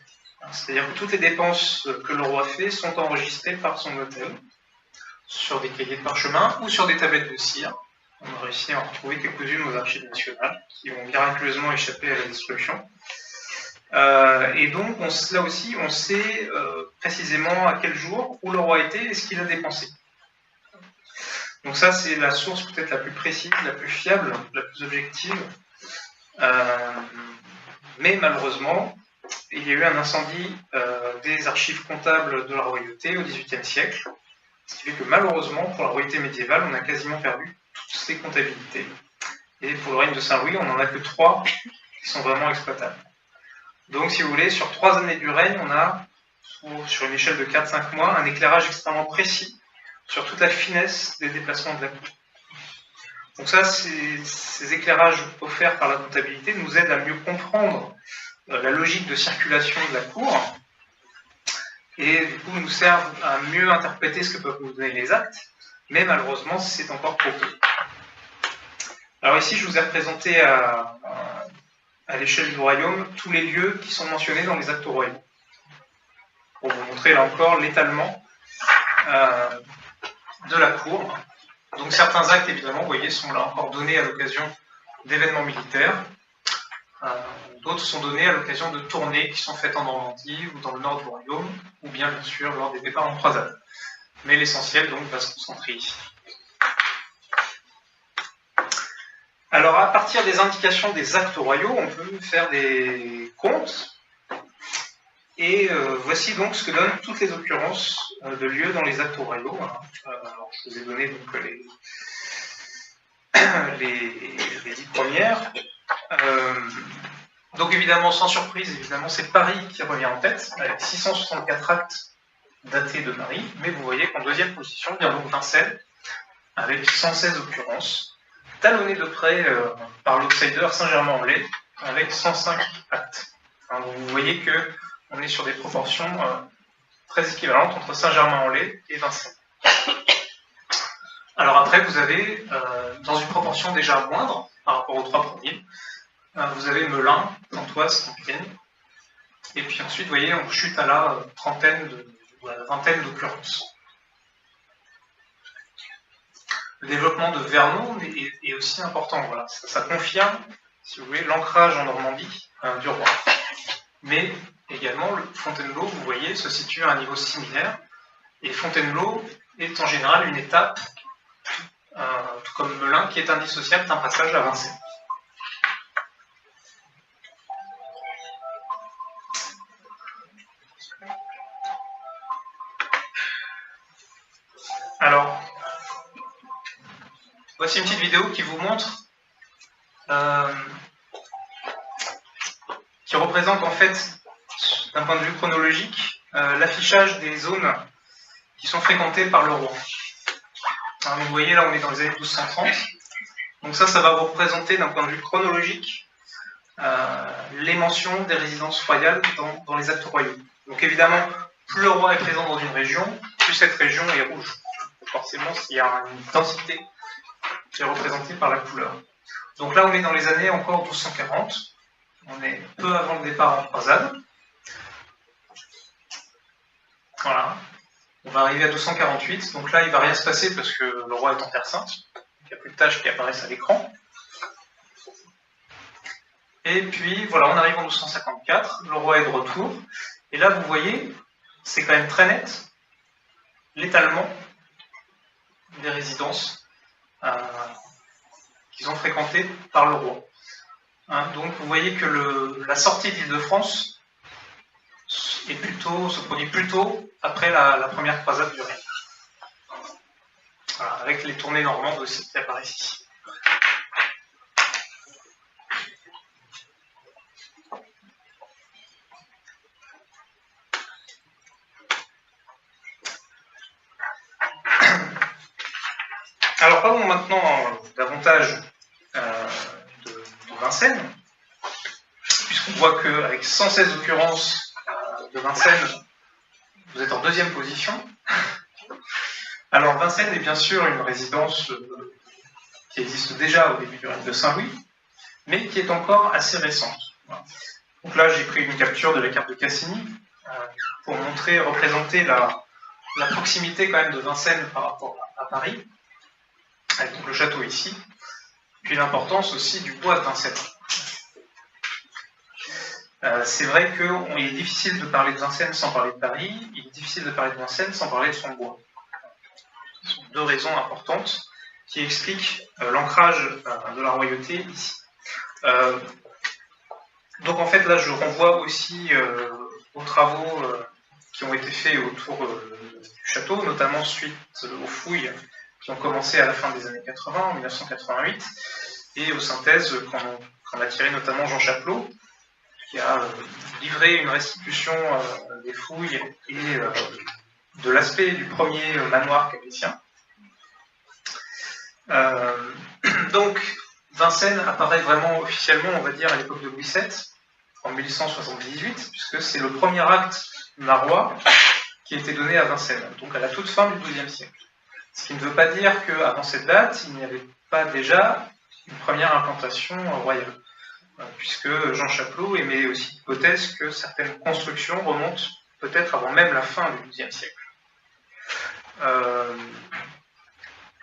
C'est-à-dire que toutes les dépenses que le roi fait sont enregistrées par son hôtel, sur des cahiers de parchemin ou sur des tablettes de cire. On a réussi à en retrouver quelques-unes aux archives nationales, qui ont miraculeusement échappé à la destruction. Et donc, là aussi, on sait précisément à quel jour, où le roi était et ce qu'il a dépensé. Donc ça, c'est la source peut-être la plus précise, la plus fiable, la plus objective. Mais malheureusement, il y a eu un incendie des archives comptables de la royauté au XVIIIe siècle, ce qui fait que malheureusement, pour la royauté médiévale, on a quasiment perdu toutes ces comptabilités. Et pour le règne de Saint-Louis, on n'en a que 3 qui sont vraiment exploitables. Donc, si vous voulez, sur 3 années du règne, on a, sur une échelle de 4-5 mois, un éclairage extrêmement précis sur toute la finesse des déplacements de la cour. Donc ça, ces éclairages offerts par la comptabilité nous aident à mieux comprendre la logique de circulation de la cour, et du coup nous servent à mieux interpréter ce que peuvent nous donner les actes, mais malheureusement c'est encore trop peu. Alors ici je vous ai représenté à l'échelle du royaume tous les lieux qui sont mentionnés dans les actes royaux, pour vous montrer là encore l'étalement de la cour. Donc certains actes évidemment, vous voyez, sont là encore donnés à l'occasion d'événements militaires, d'autres sont donnés à l'occasion de tournées qui sont faites en Normandie ou dans le nord du royaume, ou bien sûr lors des départs en croisade. Mais l'essentiel donc va se concentrer ici. Alors à partir des indications des actes royaux, on peut faire des comptes, et voici donc ce que donnent toutes les occurrences de lieux dans les actes royaux. Alors je vous ai donné donc les 10 premières. Donc évidemment, sans surprise, évidemment, c'est Paris qui revient en tête, avec 664 actes datés de Paris, mais vous voyez qu'en deuxième position vient donc Vincennes, avec 116 occurrences, talonné de près par l'outsider Saint-Germain-en-Laye, avec 105 actes. Enfin, vous voyez qu'on est sur des proportions très équivalentes entre Saint-Germain-en-Laye et Vincennes. Alors après, vous avez, dans une proportion déjà moindre, par rapport aux 3 premiers, vous avez Melun, Pontoise, Compiègne, et puis ensuite, vous voyez, on chute à la vingtaine d'occurrences. Le développement de Vernon est aussi important, voilà. Ça confirme, si vous voulez, l'ancrage en Normandie du roi. Mais également, le Fontainebleau, vous voyez, se situe à un niveau similaire, et Fontainebleau est en général une étape, tout comme Melun, qui est indissociable d'un passage à Vincennes. Alors, voici une petite vidéo qui vous montre, qui représente en fait, d'un point de vue chronologique, l'affichage des zones qui sont fréquentées par le roi. Alors, vous voyez, là on est dans les années 1230, donc ça va vous représenter d'un point de vue chronologique les mentions des résidences royales dans les actes royaux. Donc évidemment, plus le roi est présent dans une région, plus cette région est rouge. Forcément, s'il y a une densité qui est représentée par la couleur. Donc là, on est dans les années encore 1240. On est peu avant le départ en croisade. Voilà. On va arriver à 1248. Donc là, il ne va rien se passer parce que le roi est en Terre Sainte. Il n'y a plus de tâches qui apparaissent à l'écran. Et puis, voilà, on arrive en 1254. Le roi est de retour. Et là, vous voyez, c'est quand même très net l'étalement des résidences qui sont fréquentées par le roi. Hein, donc vous voyez que la sortie d'Île-de-France se produit plutôt après la première croisade du Rhin. Voilà, avec les tournées normandes aussi qui apparaissent ici. Alors parlons maintenant davantage de Vincennes, puisqu'on voit qu'avec 116 occurrences de Vincennes, vous êtes en deuxième position. Alors Vincennes est bien sûr une résidence qui existe déjà au début du règne de Saint-Louis, mais qui est encore assez récente. Voilà. Donc là j'ai pris une capture de la carte de Cassini pour représenter la proximité quand même de Vincennes par rapport à Paris, avec donc le château ici, puis l'importance aussi du bois de Vincennes. C'est vrai qu'il est difficile de parler de Vincennes sans parler de Paris, il est difficile de parler de Vincennes sans parler de son bois. Ce sont deux raisons importantes qui expliquent l'ancrage de la royauté ici. Donc en fait là je renvoie aussi aux travaux qui ont été faits autour du château, notamment suite aux fouilles qui ont commencé à la fin des années 80, en 1988, et aux synthèses qu'en a tiré notamment Jean Chapelot, qui a livré une restitution des fouilles et de l'aspect du premier manoir capétien. Donc Vincennes apparaît vraiment officiellement, on va dire, à l'époque de Louis VII, en 1178, puisque c'est le premier acte narrois qui a été donné à Vincennes, donc à la toute fin du XIIe siècle. Ce qui ne veut pas dire qu'avant cette date, il n'y avait pas déjà une première implantation royale, puisque Jean Chapelot émet aussi l'hypothèse que certaines constructions remontent peut-être avant même la fin du XIIe siècle.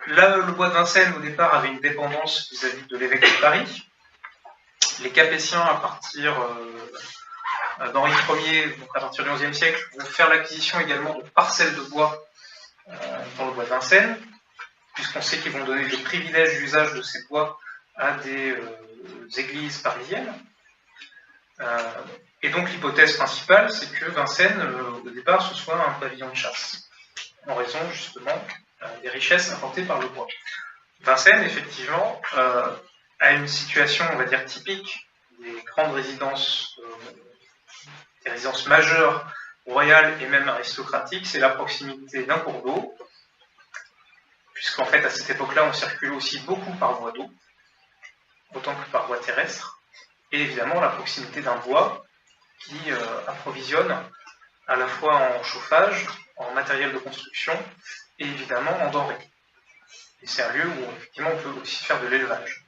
Là, le bois de Vincennes, au départ, avait une dépendance vis-à-vis de l'évêque de Paris. Les Capétiens, à partir d'Henri Ier, donc à partir du XIe siècle, vont faire l'acquisition également de parcelles de bois dans le bois de Vincennes, puisqu'on sait qu'ils vont donner des privilèges d'usage de ces bois à des églises parisiennes. Et donc l'hypothèse principale, c'est que Vincennes, au départ, ce soit un pavillon de chasse, en raison justement des richesses apportées par le bois. Vincennes, effectivement, a une situation, on va dire, typique des grandes résidences, des résidences majeures, royales et même aristocratiques, c'est la proximité d'un cours d'eau, puisqu'en fait, à cette époque-là, on circule aussi beaucoup par voie d'eau, autant que par voie terrestre, et évidemment la proximité d'un bois qui approvisionne à la fois en chauffage, en matériel de construction, et évidemment en denrées. Et c'est un lieu où effectivement on peut aussi faire de l'élevage.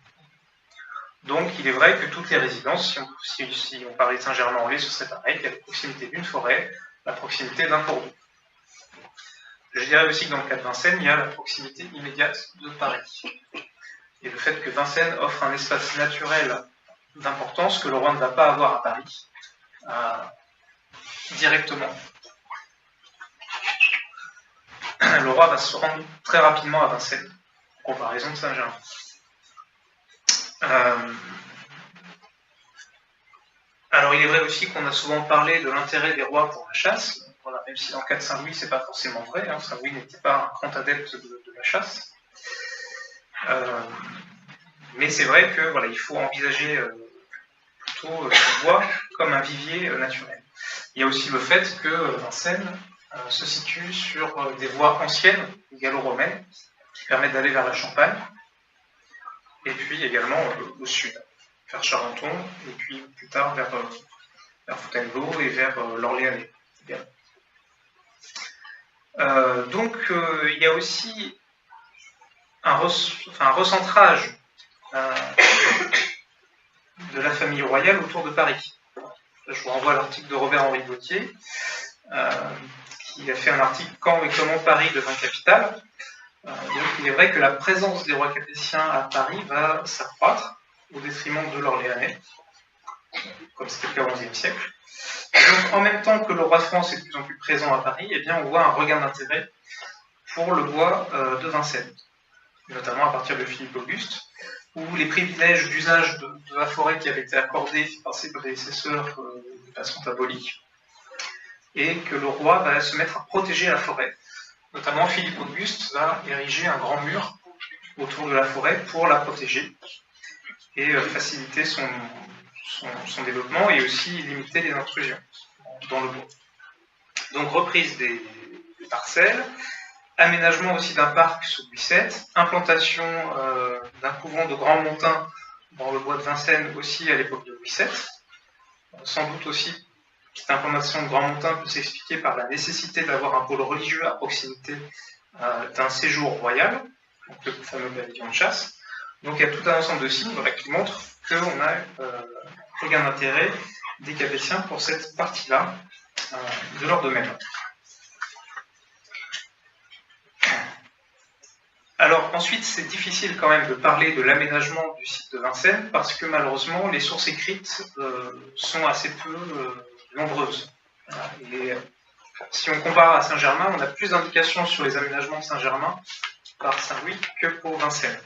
Donc il est vrai que toutes les résidences, si on parlait de Saint-Germain-en-Laye, ce serait pareil, il y a la proximité d'une forêt, la proximité d'un cours d'eau. Je dirais aussi que dans le cas de Vincennes, il y a la proximité immédiate de Paris. Et le fait que Vincennes offre un espace naturel d'importance que le roi ne va pas avoir à Paris directement. Le roi va se rendre très rapidement à Vincennes, en comparaison de Saint-Germain. Alors il est vrai aussi qu'on a souvent parlé de l'intérêt des rois pour la chasse. Voilà, même si dans le cas de Saint-Louis, c'est pas forcément vrai. Saint-Louis n'était pas un grand adepte de la chasse. Mais c'est vrai que voilà, il faut envisager plutôt le bois comme un vivier naturel. Il y a aussi le fait que Vincennes se situe sur des voies anciennes, gallo-romaines, qui permettent d'aller vers la Champagne, et puis également au sud, vers Charenton, et puis plus tard vers Fontainebleau et vers l'Orléanais. Donc il y a aussi un recentrage de la famille royale autour de Paris. Je vous renvoie à l'article de Robert-Henri Gauthier, qui a fait un article Quand et comment Paris devint capitale. Donc il est vrai que la présence des rois capétiens à Paris va s'accroître au détriment de l'Orléanais, comme c'était le cas au XIe siècle. Et donc en même temps que le roi de France est de plus en plus présent à Paris, eh bien, on voit un regain d'intérêt pour le bois de Vincennes, notamment à partir de Philippe Auguste, ou les privilèges d'usage de la forêt qui avaient été accordés par ses prédécesseurs de façon abolies, et que le roi va se mettre à protéger la forêt. Notamment, Philippe Auguste va ériger un grand mur autour de la forêt pour la protéger et faciliter son développement et aussi limiter les intrusions dans le bois. Donc reprise des parcelles, aménagement aussi d'un parc sous Louis VII, implantation d'un couvent de grands montins dans le bois de Vincennes aussi à l'époque de Louis VII. Sans doute aussi, cette implantation de grands montins peut s'expliquer par la nécessité d'avoir un pôle religieux à proximité d'un séjour royal, donc le fameux pavillon de chasse. Donc il y a tout un ensemble de signes qui montrent qu'on a un gain d'intérêt des Capétiens pour cette partie-là de leur domaine. Alors ensuite, c'est difficile quand même de parler de l'aménagement du site de Vincennes parce que malheureusement, les sources écrites sont assez peu nombreuses. Et si on compare à Saint-Germain, on a plus d'indications sur les aménagements de Saint-Germain par Saint-Louis que pour Vincennes.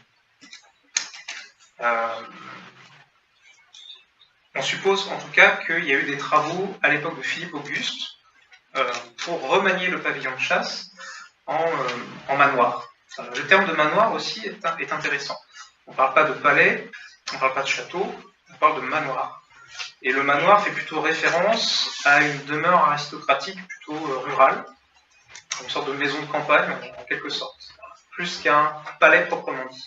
On suppose en tout cas qu'il y a eu des travaux à l'époque de Philippe Auguste pour remanier le pavillon de chasse en manoir. Le terme de manoir aussi est intéressant. On ne parle pas de palais, on ne parle pas de château, on parle de manoir. Et le manoir fait plutôt référence à une demeure aristocratique plutôt rurale, une sorte de maison de campagne en quelque sorte, plus qu'un palais proprement dit.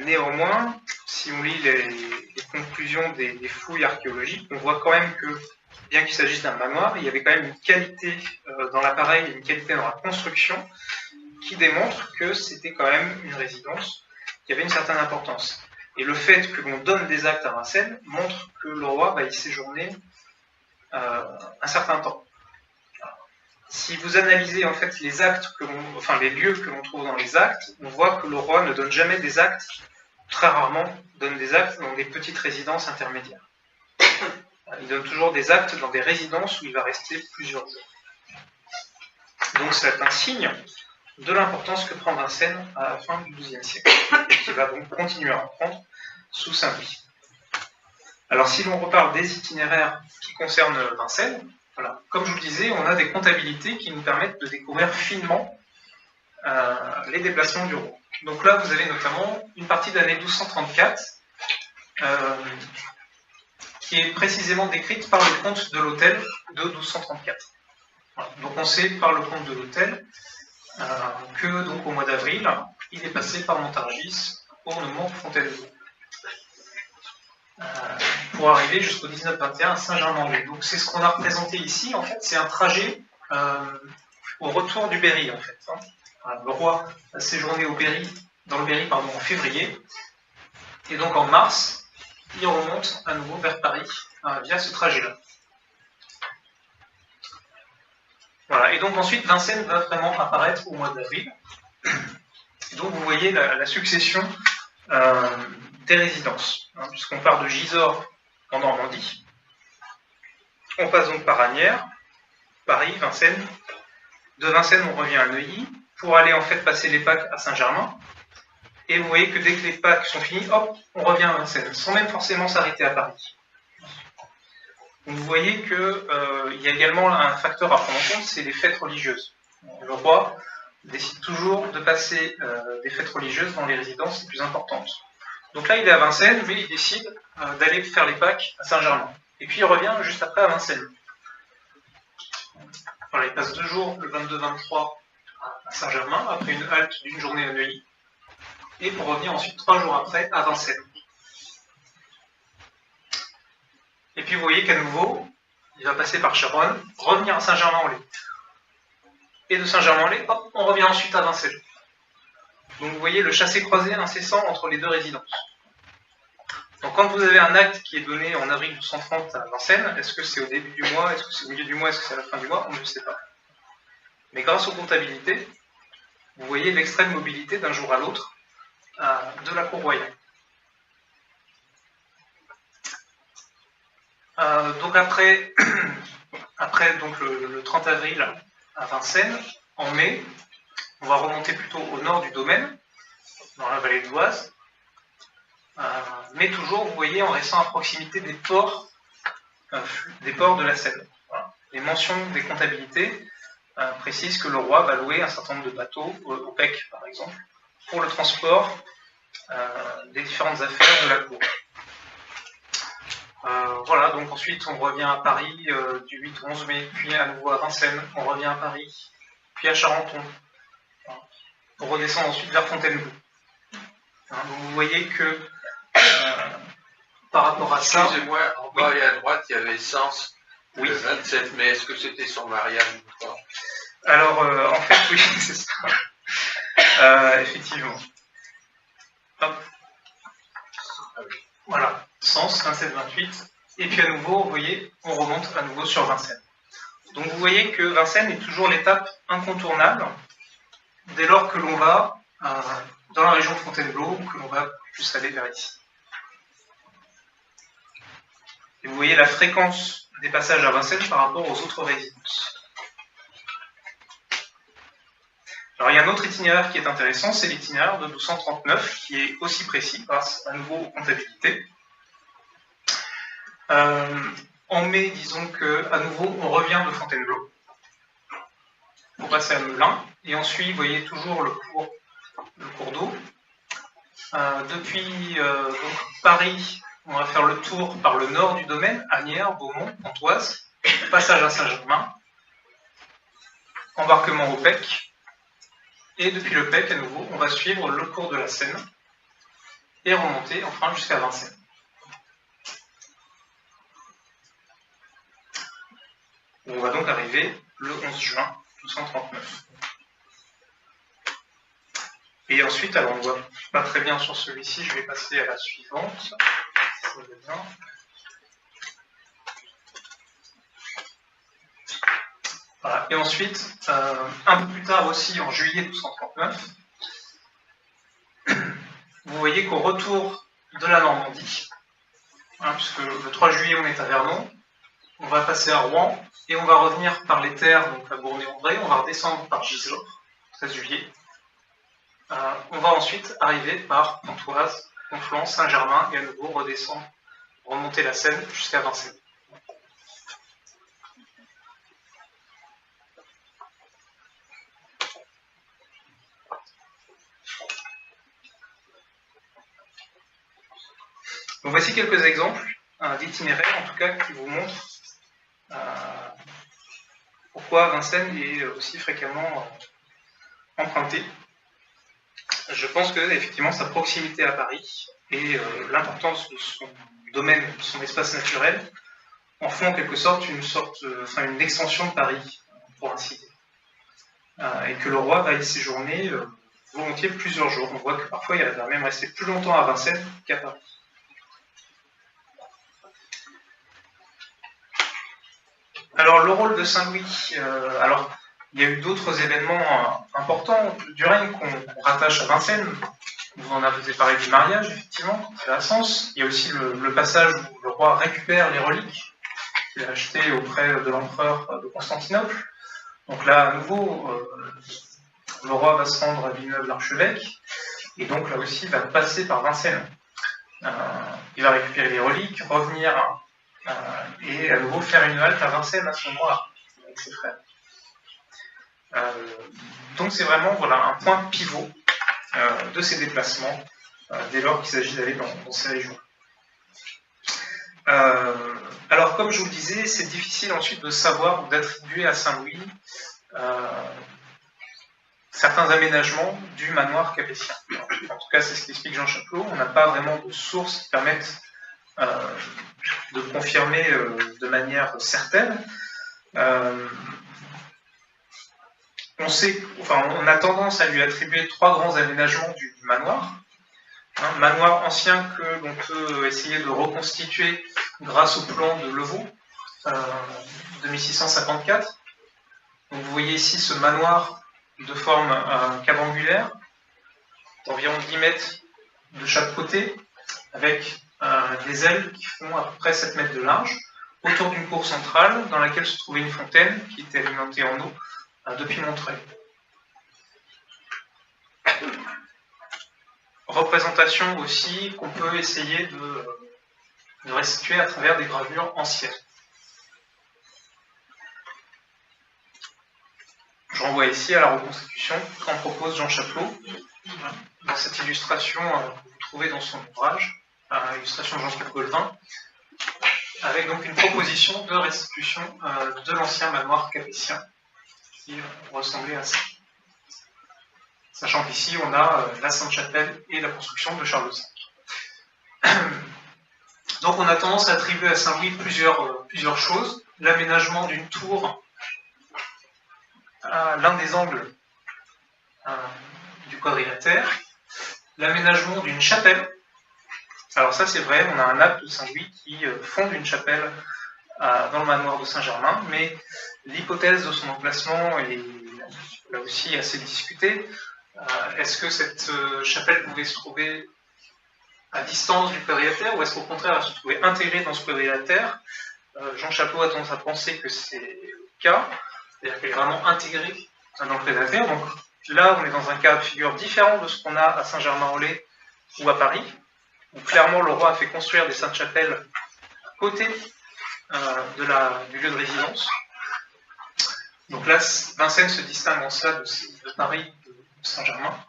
Néanmoins, si on lit les conclusions des fouilles archéologiques, on voit quand même que, bien qu'il s'agisse d'un manoir, il y avait quand même une qualité dans l'appareil et une qualité dans la construction qui démontre que c'était quand même une résidence qui avait une certaine importance. Et le fait que l'on donne des actes à Vincennes montre que le roi va y séjourner un certain temps. Si vous analysez en fait les actes les lieux que l'on trouve dans les actes, on voit que le roi ne donne jamais des actes, très rarement donne des actes dans des petites résidences intermédiaires. Il donne toujours des actes dans des résidences où il va rester plusieurs jours. Donc c'est un signe de l'importance que prend Vincennes à la fin du XIIe siècle, et qui va donc continuer à en prendre sous Saint-Louis. Alors si l'on reparle des itinéraires qui concernent Vincennes, voilà, comme je vous le disais, on a des comptabilités qui nous permettent de découvrir finement les déplacements du roi. Donc là, vous avez notamment une partie de l'année 1234 qui est précisément décrite par le comte de l'Hôtel de 1234. Voilà. Donc on sait par le comte de l'Hôtel que donc au mois d'avril, il est passé par Montargis au Nemours-Fontainebleau pour arriver jusqu'au 19-21 à Saint-Germain-en-Laye. Donc c'est ce qu'on a représenté ici, en fait, c'est un trajet au retour du Berry, en fait. Le roi a séjourné dans le Berry en février, et donc en mars, il remonte à nouveau vers Paris via ce trajet-là. Voilà, et donc ensuite Vincennes va vraiment apparaître au mois d'avril. Donc vous voyez la succession des résidences, puisqu'on part de Gisors en Normandie, on passe donc par Asnières, Paris, Vincennes. De Vincennes, on revient à Neuilly pour aller en fait passer les Pâques à Saint-Germain. Et vous voyez que dès que les Pâques sont finis, hop, on revient à Vincennes, sans même forcément s'arrêter à Paris. Donc vous voyez qu'il y a également un facteur à prendre en compte, c'est les fêtes religieuses. Le roi décide toujours de passer des fêtes religieuses dans les résidences les plus importantes. Donc là, il est à Vincennes, mais il décide d'aller faire les Pâques à Saint-Germain. Et puis il revient juste après à Vincennes. Voilà, il passe 2 jours, le 22-23, à Saint-Germain, après une halte d'une journée à Neuilly, et pour revenir ensuite 3 jours après à Vincennes. Et puis vous voyez qu'à nouveau, il va passer par Charonne, revenir à Saint-Germain-en-Laye. Et de Saint-Germain-en-Laye, hop, on revient ensuite à Vincennes. Donc vous voyez le chassé-croisé incessant entre les deux résidences. Donc quand vous avez un acte qui est donné en avril 1230 à Vincennes, est-ce que c'est au début du mois, est-ce que c'est au milieu du mois, est-ce que c'est à la fin du mois, on ne sait pas. Mais grâce aux comptabilités, vous voyez l'extrême mobilité d'un jour à l'autre de la cour royale. Donc après donc le 30 avril à Vincennes, en mai, on va remonter plutôt au nord du domaine, dans la vallée de l'Oise, mais toujours, vous voyez, en restant à proximité des ports de la Seine. Voilà. Les mentions des comptabilités précisent que le roi va louer un certain nombre de bateaux, au PEC par exemple, pour le transport des différentes affaires de la cour. Voilà, donc ensuite on revient à Paris du 8 au 11 mai, puis à nouveau à Vincennes, on revient à Paris, puis à Charenton, pour redescendre ensuite vers Fontainebleau. Donc vous voyez que par rapport à ça... Excusez-moi, en bas et à droite, il y avait Sens, oui. Le 27 mai. Est-ce que c'était sur Marianne ou pas? Alors, en fait, oui, c'est ça. Effectivement. Hop. Voilà, Sens, 27-28. Et puis à nouveau, vous voyez, on remonte à nouveau sur Vincennes. Donc vous voyez que Vincennes est toujours l'étape incontournable dès lors que l'on va dans la région de Fontainebleau ou que l'on va plus aller vers ici. Et vous voyez la fréquence des passages à Vincennes par rapport aux autres résidences. Alors il y a un autre itinéraire qui est intéressant, c'est l'itinéraire de 1239, qui est aussi précis grâce à nouveau aux comptabilités. En mai, disons qu'à nouveau, on revient de Fontainebleau pour passer à Melun, et ensuite, vous voyez toujours le cours d'eau. Depuis donc, Paris, on va faire le tour par le nord du domaine, Asnières, Beaumont, Pontoise, passage à Saint-Germain, embarquement au PEC, et depuis le PEC, à nouveau, on va suivre le cours de la Seine et remonter enfin jusqu'à Vincennes. On va donc arriver le 11 juin 1239. Et ensuite, alors on ne voit pas très bien sur celui-ci, je vais passer à la suivante. Voilà. Et ensuite, un peu plus tard aussi, en juillet 1239, vous voyez qu'au retour de la Normandie, puisque le 3 juillet on est à Vernon, on va passer à Rouen, et on va revenir par les terres, donc à Gournay-en-Bray, on va redescendre par Gisors, 13 juillet. On va ensuite arriver par Pontoise, Conflans, Saint-Germain, et à nouveau redescendre, remonter la Seine jusqu'à Vincennes. Donc voici quelques exemples d'itinéraires, en tout cas, qui vous montrent pourquoi Vincennes est aussi fréquemment emprunté. Je pense que effectivement sa proximité à Paris et l'importance de son domaine, de son espace naturel, en font en quelque sorte une extension de Paris, pour ainsi dire. Et que le roi va y séjourner volontiers plusieurs jours. On voit que parfois il va même rester plus longtemps à Vincennes qu'à Paris. Alors le rôle de Saint-Louis, alors il y a eu d'autres événements importants du règne qu'on rattache à Vincennes. Vous en avez parlé du mariage, effectivement, c'est à Sens. Il y a aussi le passage où le roi récupère les reliques qu'il a achetées auprès de l'empereur de Constantinople. Donc là, à nouveau, le roi va se rendre à Villeneuve-l'Archevêque, et donc là aussi, il va passer par Vincennes. Il va récupérer les reliques, revenir et à nouveau faire une halte à Vincennes à ce moment-là, avec ses frères. Donc c'est vraiment un point pivot de ces déplacements dès lors qu'il s'agit d'aller dans ces régions. Alors comme je vous le disais, c'est difficile ensuite de savoir ou d'attribuer à Saint-Louis certains aménagements du manoir capétien. En tout cas, c'est ce qu'explique Jean Chapelot. On n'a pas vraiment de sources qui permettent de confirmer de manière certaine. On a tendance à lui attribuer 3 grands aménagements du manoir. Manoir ancien que l'on peut essayer de reconstituer grâce au plan de Levaux de 1654. Donc vous voyez ici ce manoir de forme quadrangulaire, d'environ 10 mètres de chaque côté, avec des ailes qui font à peu près 7 mètres de large, autour d'une cour centrale dans laquelle se trouvait une fontaine qui était alimentée en eau depuis Montreuil. représentation aussi qu'on peut essayer de restituer à travers des gravures anciennes. Je renvoie ici à la reconstitution qu'en propose Jean Chapelot, dans cette illustration que vous trouvez dans son ouvrage, illustration de Jean-Pierre Golvin, avec donc une proposition de restitution de l'ancien manoir capétien, qui ressemblait à ça. Sachant qu'ici, on a la Sainte-Chapelle et la construction de Charles V. Donc on a tendance à attribuer à Saint-Louis plusieurs choses. L'aménagement d'une tour à l'un des angles du quadrilatère, l'aménagement d'une chapelle. Alors ça c'est vrai, on a un acte de Saint-Louis qui fonde une chapelle dans le manoir de Saint-Germain, mais l'hypothèse de son emplacement est là aussi assez discutée. Est-ce que cette chapelle pouvait se trouver à distance du quadrilatère, ou est-ce qu'au contraire elle se trouvait intégrée dans ce quadrilatère? Jean Chapelot a tendance à penser que c'est le cas, c'est-à-dire qu'elle est vraiment intégrée dans le quadrilatère. Donc là, on est dans un cas de figure différent de ce qu'on a à Saint-Germain-en-Laye ou à Paris, où clairement le roi a fait construire des saintes chapelles à côté du lieu de résidence. Donc là, Vincennes se distingue en cela de Paris, de Saint-Germain.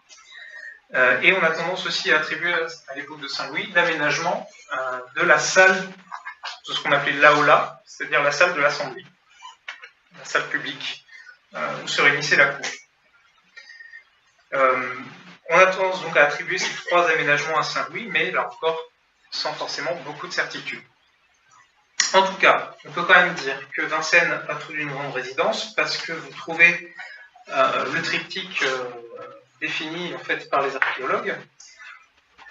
Et on a tendance aussi à attribuer à l'époque de Saint-Louis l'aménagement de la salle, de ce qu'on appelait l'aula, c'est-à-dire la salle de l'Assemblée, la salle publique, où se réunissait la cour. On a tendance donc à attribuer ces trois aménagements à Saint-Louis, mais là encore, sans forcément beaucoup de certitude. En tout cas, on peut quand même dire que Vincennes a tout d'une grande résidence, parce que vous trouvez le triptyque défini en fait par les archéologues,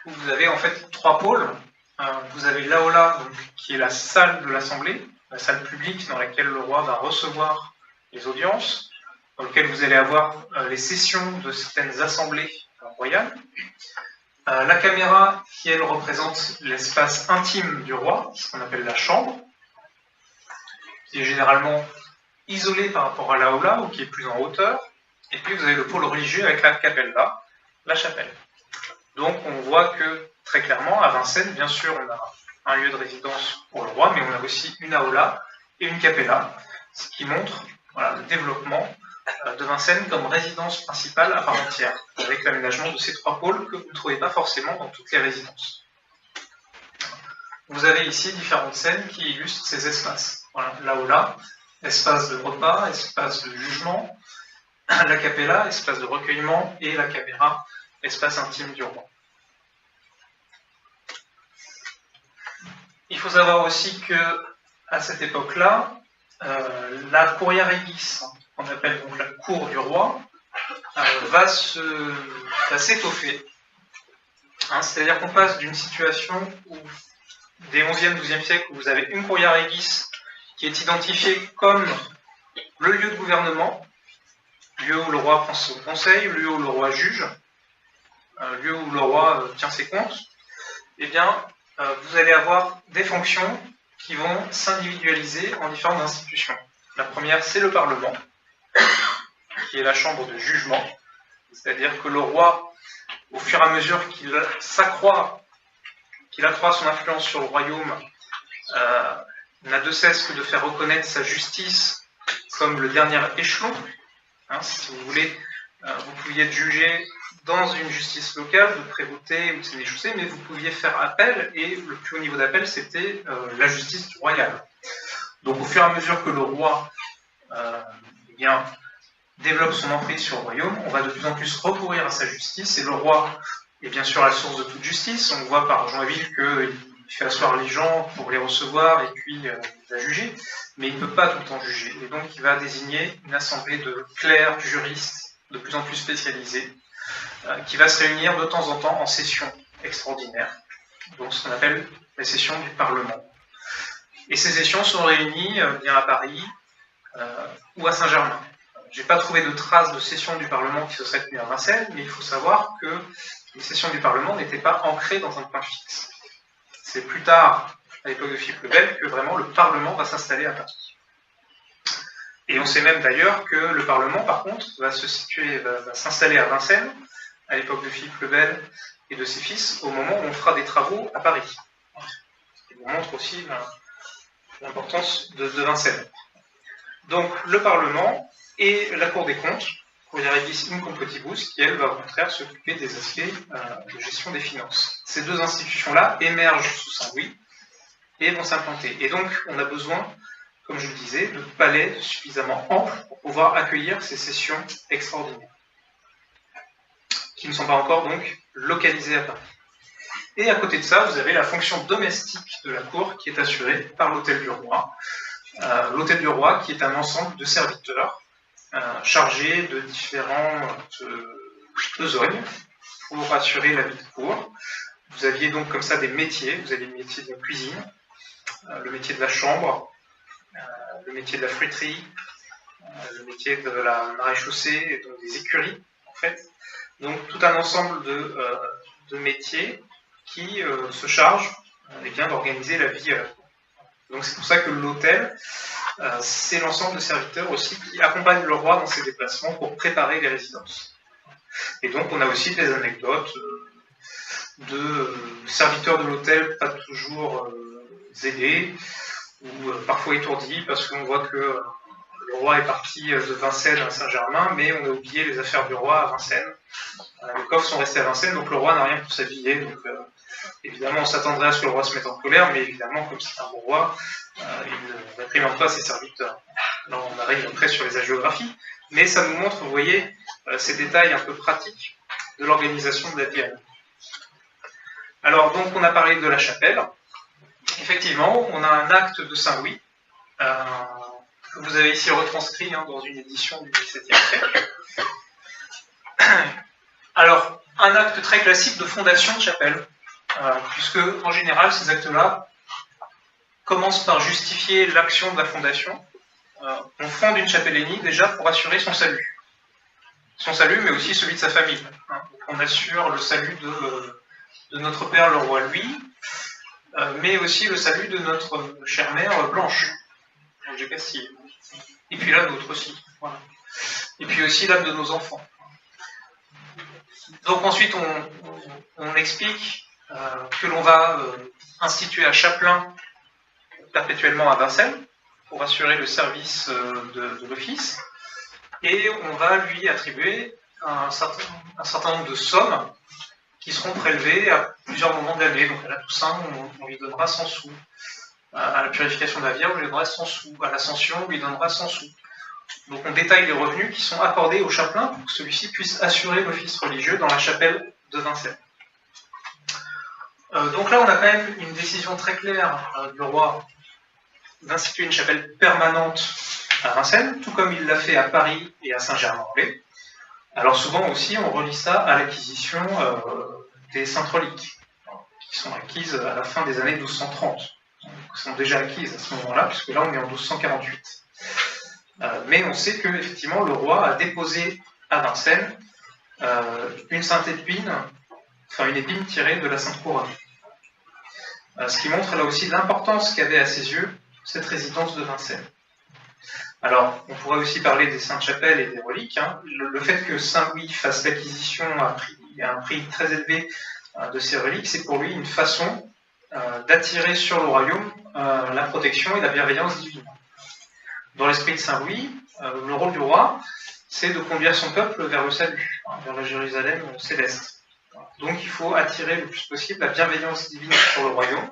où vous avez en fait trois pôles. Vous avez l'aula, qui est la salle de l'Assemblée, la salle publique dans laquelle le roi va recevoir les audiences, dans laquelle vous allez avoir les sessions de certaines assemblées royales. La caméra, qui elle représente l'espace intime du roi, ce qu'on appelle la chambre, qui est généralement isolée par rapport à l'aula, ou qui est plus en hauteur. Et puis vous avez le pôle religieux avec la capella, la chapelle. Donc on voit que très clairement, à Vincennes, bien sûr, on a un lieu de résidence pour le roi, mais on a aussi une aula et une capella, ce qui montre le développement de Vincennes comme résidence principale à part entière, avec l'aménagement de ces trois pôles que vous ne trouvez pas forcément dans toutes les résidences. Vous avez ici différentes scènes qui illustrent ces espaces. Voilà, l'aula, espace de repas, espace de jugement, la capella, espace de recueillement, et la caméra, espace intime du roi. Il faut savoir aussi que à cette époque-là, la curia regis, qu'on appelle donc la cour du roi, va s'étoffer. C'est-à-dire qu'on passe d'une situation où, des 11e, 12e siècle, où vous avez une curia regis qui est identifiée comme le lieu de gouvernement, lieu où le roi prend son conseil, lieu où le roi juge, lieu où le roi tient ses comptes, eh bien, vous allez avoir des fonctions qui vont s'individualiser en différentes institutions. La première, c'est le Parlement, qui est la chambre de jugement, c'est-à-dire que le roi, au fur et à mesure qu'il accroît son influence sur le royaume, n'a de cesse que de faire reconnaître sa justice comme le dernier échelon. Si vous voulez, vous pouviez être jugé dans une justice locale, de prévôté ou de sénéchaussée, mais vous pouviez faire appel, et le plus haut niveau d'appel, c'était la justice royale. Donc au fur et à mesure que le roi développe son emprise sur le royaume, on va de plus en plus recourir à sa justice, et le roi est bien sûr la source de toute justice. On voit par Joinville qu'il fait asseoir les gens pour les recevoir et puis il va juger, mais il ne peut pas tout le temps juger. Et donc il va désigner une assemblée de clercs, juristes, de plus en plus spécialisés, qui va se réunir de temps en temps en sessions extraordinaires, donc ce qu'on appelle les sessions du Parlement. Et ces sessions sont réunies bien à Paris ou à Saint-Germain. Je n'ai pas trouvé de traces de sessions du Parlement qui se seraient tenues à Vincennes, mais il faut savoir que les sessions du Parlement n'étaient pas ancrées dans un point fixe. C'est plus tard, à l'époque de Philippe le Bel, que vraiment le Parlement va s'installer à Paris. Et on sait même d'ailleurs que le Parlement, par contre, va s'installer à Vincennes, à l'époque de Philippe le Bel, et de ses fils au moment où on fera des travaux à Paris. Ce qui nous montre aussi l'importance de Vincennes. Donc le Parlement et la Cour des comptes, Curiae in Comptibus, qui elle va au contraire s'occuper des aspects de gestion des finances. Ces deux institutions-là émergent sous Saint-Louis et vont s'implanter. Et donc on a besoin, comme je le disais, de palais suffisamment amples pour pouvoir accueillir ces sessions extraordinaires, qui ne sont pas encore donc localisées à Paris. Et à côté de ça, vous avez la fonction domestique de la cour qui est assurée par l'hôtel du roi. L'hôtel du roi qui est un ensemble de serviteurs chargés de différentes besognes pour assurer la vie de cour. Vous aviez donc comme ça des métiers. Vous avez le métier de la cuisine, le métier de la chambre, le métier de la fruiterie, le métier de la maréchaussée, et donc des écuries en fait. Donc tout un ensemble de métiers qui se chargent d'organiser la vie. Donc c'est pour ça que l'hôtel, c'est l'ensemble de serviteurs aussi qui accompagnent le roi dans ses déplacements pour préparer les résidences. Et donc on a aussi des anecdotes de serviteurs de l'hôtel pas toujours zélés ou parfois étourdis parce qu'on voit que le roi est parti de Vincennes à Saint-Germain, mais on a oublié les affaires du roi à Vincennes. Les coffres sont restés à Vincennes, donc le roi n'a rien pour s'habiller. Donc évidemment, on s'attendrait à ce que le roi se mette en colère, mais évidemment, comme c'est un bon roi, il ne réprimande pas ses serviteurs. Là, on arrive après sur les hagiographies, mais ça nous montre, vous voyez, ces détails un peu pratiques de l'organisation de la vie. Alors, donc, on a parlé de la chapelle. Effectivement, on a un acte de Saint-Louis, que vous avez ici retranscrit dans une édition du XVIIe siècle. Alors, un acte très classique de fondation de chapelle, puisque en général, ces actes-là commencent par justifier l'action de la fondation. On fonde une chapellenie déjà pour assurer son salut. Son salut, mais aussi celui de sa famille. Donc on assure le salut de notre père, le roi Louis, mais aussi le salut de notre chère mère Blanche, de Castille. Et puis là, d'autres aussi. Voilà. Et puis aussi l'âme de nos enfants. Donc ensuite, on explique que l'on va instituer un chapelain perpétuellement à Vincennes pour assurer le service de l'office, et on va lui attribuer un certain nombre de sommes qui seront prélevées à plusieurs moments de l'année. Donc à la Toussaint, on lui donnera 100 sous. À la purification de la Vierge, on lui donnera 100 sous. À l'Ascension, on lui donnera 100 sous. Donc on détaille les revenus qui sont accordés au chapelain pour que celui-ci puisse assurer l'office religieux dans la chapelle de Vincennes. Donc là, on a quand même une décision très claire du roi d'instituer une chapelle permanente à Vincennes, tout comme il l'a fait à Paris et à Saint-Germain-en-Laye. Alors souvent aussi, on relie ça à l'acquisition des saintes reliques, qui sont acquises à la fin des années 1230. Donc, sont déjà acquises à ce moment-là, puisque là, on est en 1248. Mais on sait que effectivement, le roi a déposé à Vincennes une sainte épine, enfin une épine tirée de la Sainte Couronne. Ce qui montre là aussi l'importance qu'avait à ses yeux cette résidence de Vincennes. Alors, on pourrait aussi parler des saintes chapelles et des reliques. Le fait que Saint-Louis fasse l'acquisition à un prix très élevé de ces reliques, c'est pour lui une façon d'attirer sur le royaume la protection et la bienveillance divine. Dans l'esprit de Saint-Louis, le rôle du roi, c'est de conduire son peuple vers le salut, vers la Jérusalem céleste. Donc il faut attirer le plus possible la bienveillance divine sur le royaume.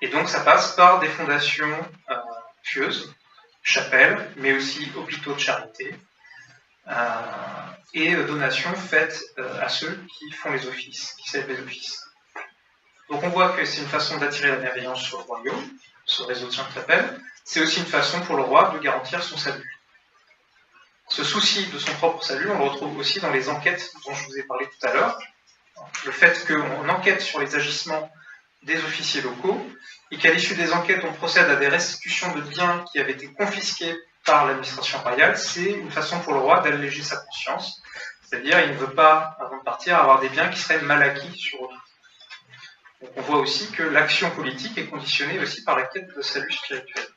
Et donc ça passe par des fondations pieuses, chapelles, mais aussi hôpitaux de charité, et donations faites à ceux qui font les offices, qui servent les offices. Donc on voit que c'est une façon d'attirer la bienveillance sur le royaume, ce réseau de saintes chapelles. C'est aussi une façon pour le roi de garantir son salut. Ce souci de son propre salut, on le retrouve aussi dans les enquêtes dont je vous ai parlé tout à l'heure. Le fait qu'on enquête sur les agissements des officiers locaux et qu'à l'issue des enquêtes, on procède à des restitutions de biens qui avaient été confisqués par l'administration royale, c'est une façon pour le roi d'alléger sa conscience. C'est-à-dire, il ne veut pas, avant de partir, avoir des biens qui seraient mal acquis sur autrui. Donc on voit aussi que l'action politique est conditionnée aussi par la quête de salut spirituel.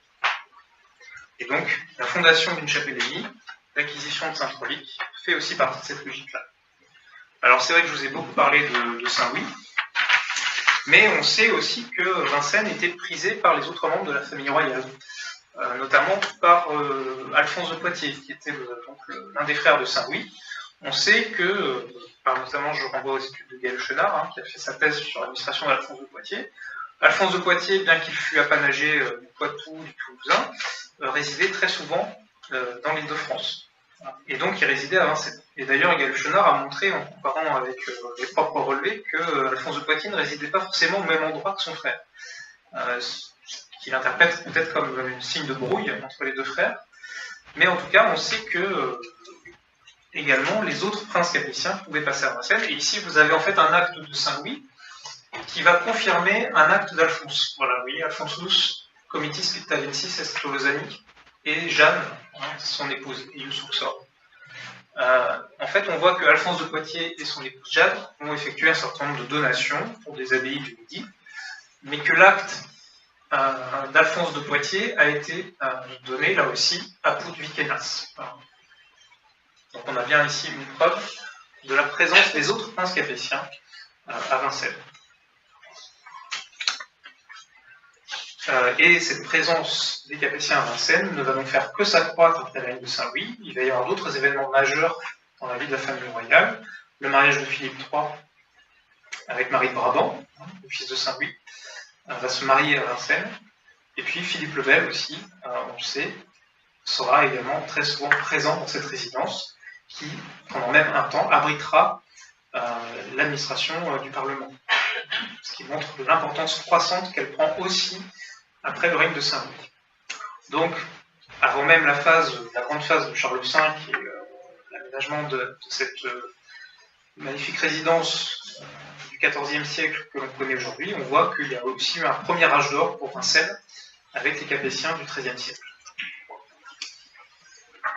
Et donc, la fondation d'une chapellenie, l'acquisition de saintes reliques, fait aussi partie de cette logique-là. Alors c'est vrai que je vous ai beaucoup parlé de Saint-Louis, mais on sait aussi que Vincennes était prisé par les autres membres de la famille royale, notamment par Alphonse de Poitiers, qui était l'un des frères de Saint-Louis. On sait que, notamment je renvoie aux études de Gaël Chenard, qui a fait sa thèse sur l'administration d'Alphonse de Poitiers. Alphonse de Poitiers, bien qu'il fût apanagé du Poitou, du Toulousain, résidait très souvent dans l'Île-de-France. Et donc il résidait à Vincennes. Et d'ailleurs, Gaël Chenard a montré, en comparant avec les propres relevés, que Alphonse de Poitiers ne résidait pas forcément au même endroit que son frère. Qu'il interprète peut-être comme un signe de brouille entre les deux frères. Mais en tout cas, on sait que également les autres princes capétiens pouvaient passer à Vincennes. Et ici, vous avez en fait un acte de Saint-Louis qui va confirmer un acte d'Alphonse. Voilà, oui, Alphonsus comitis pictavensis est Tolosani, et Jeanne, son épouse, Ius Uxor. En fait, on voit que Alphonse de Poitiers et son épouse Jeanne ont effectué un certain nombre de donations pour des abbayes du Midi, mais que l'acte d'Alphonse de Poitiers a été donné, là aussi, à Put-Vicenas. Donc on a bien ici une preuve de la présence des autres princes capétiens à Vincennes. Et cette présence des Capétiens à Vincennes ne va donc faire que s'accroître après la règne de Saint-Louis. Il va y avoir d'autres événements majeurs dans la vie de la famille royale. Le mariage de Philippe III avec Marie de Brabant, le fils de Saint-Louis, va se marier à Vincennes. Et puis Philippe le Bel aussi, on le sait, sera également très souvent présent dans cette résidence qui, pendant même un temps, abritera l'administration du Parlement. Ce qui montre l'importance croissante qu'elle prend aussi après le règne de Saint-Louis. Donc, avant même la grande phase de Charles V et l'aménagement de cette magnifique résidence du XIVe siècle que l'on connaît aujourd'hui, on voit qu'il y a aussi eu un premier âge d'or pour Vincennes avec les Capétiens du XIIIe siècle.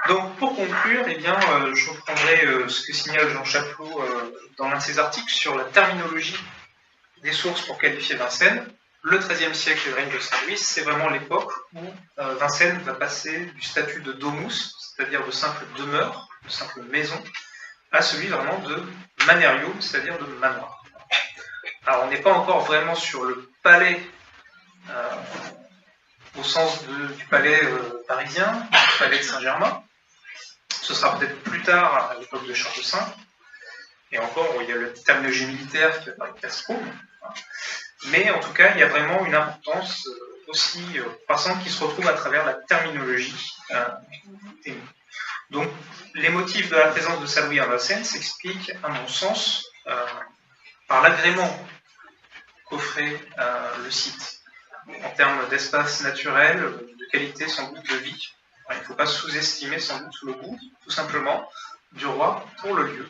Donc, pour conclure, je reprendrai ce que signale Jean Chapelot dans l'un de ses articles sur la terminologie des sources pour qualifier Vincennes. Le XIIIe siècle et le règne de Saint-Louis, c'est vraiment l'époque où Vincennes va passer du statut de domus, c'est-à-dire de simple demeure, de simple maison, à celui vraiment de manerium, c'est-à-dire de manoir. Alors on n'est pas encore vraiment sur le palais au sens du palais parisien, du palais de Saint-Germain. Ce sera peut-être plus tard, à l'époque de Charles V. Et encore, il y a la terminologie militaire qui va parler de Castrum. Mais en tout cas, il y a vraiment une importance aussi croissante qui se retrouve à travers la terminologie. Donc, les motifs de la présence de Saint-Louis à Vincennes s'expliquent, à mon sens, par l'agrément qu'offrait le site, en termes d'espace naturel, de qualité sans doute de vie. Il ne faut pas sous-estimer sans doute le goût, tout simplement, du roi pour le lieu.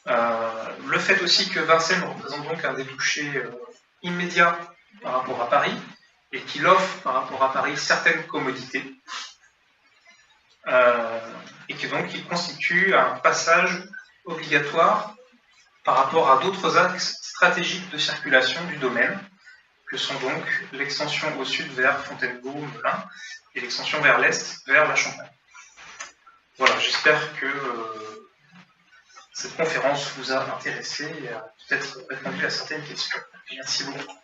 Le fait aussi que Vincennes représente donc un débouché immédiat par rapport à Paris, et qu'il offre par rapport à Paris certaines commodités, et que donc il constitue un passage obligatoire par rapport à d'autres axes stratégiques de circulation du domaine, que sont donc l'extension au sud vers Fontainebleau, Melun, et l'extension vers l'est, vers la Champagne. Voilà, j'espère que cette conférence vous a intéressé et a peut-être répondu à certaines questions. Merci beaucoup.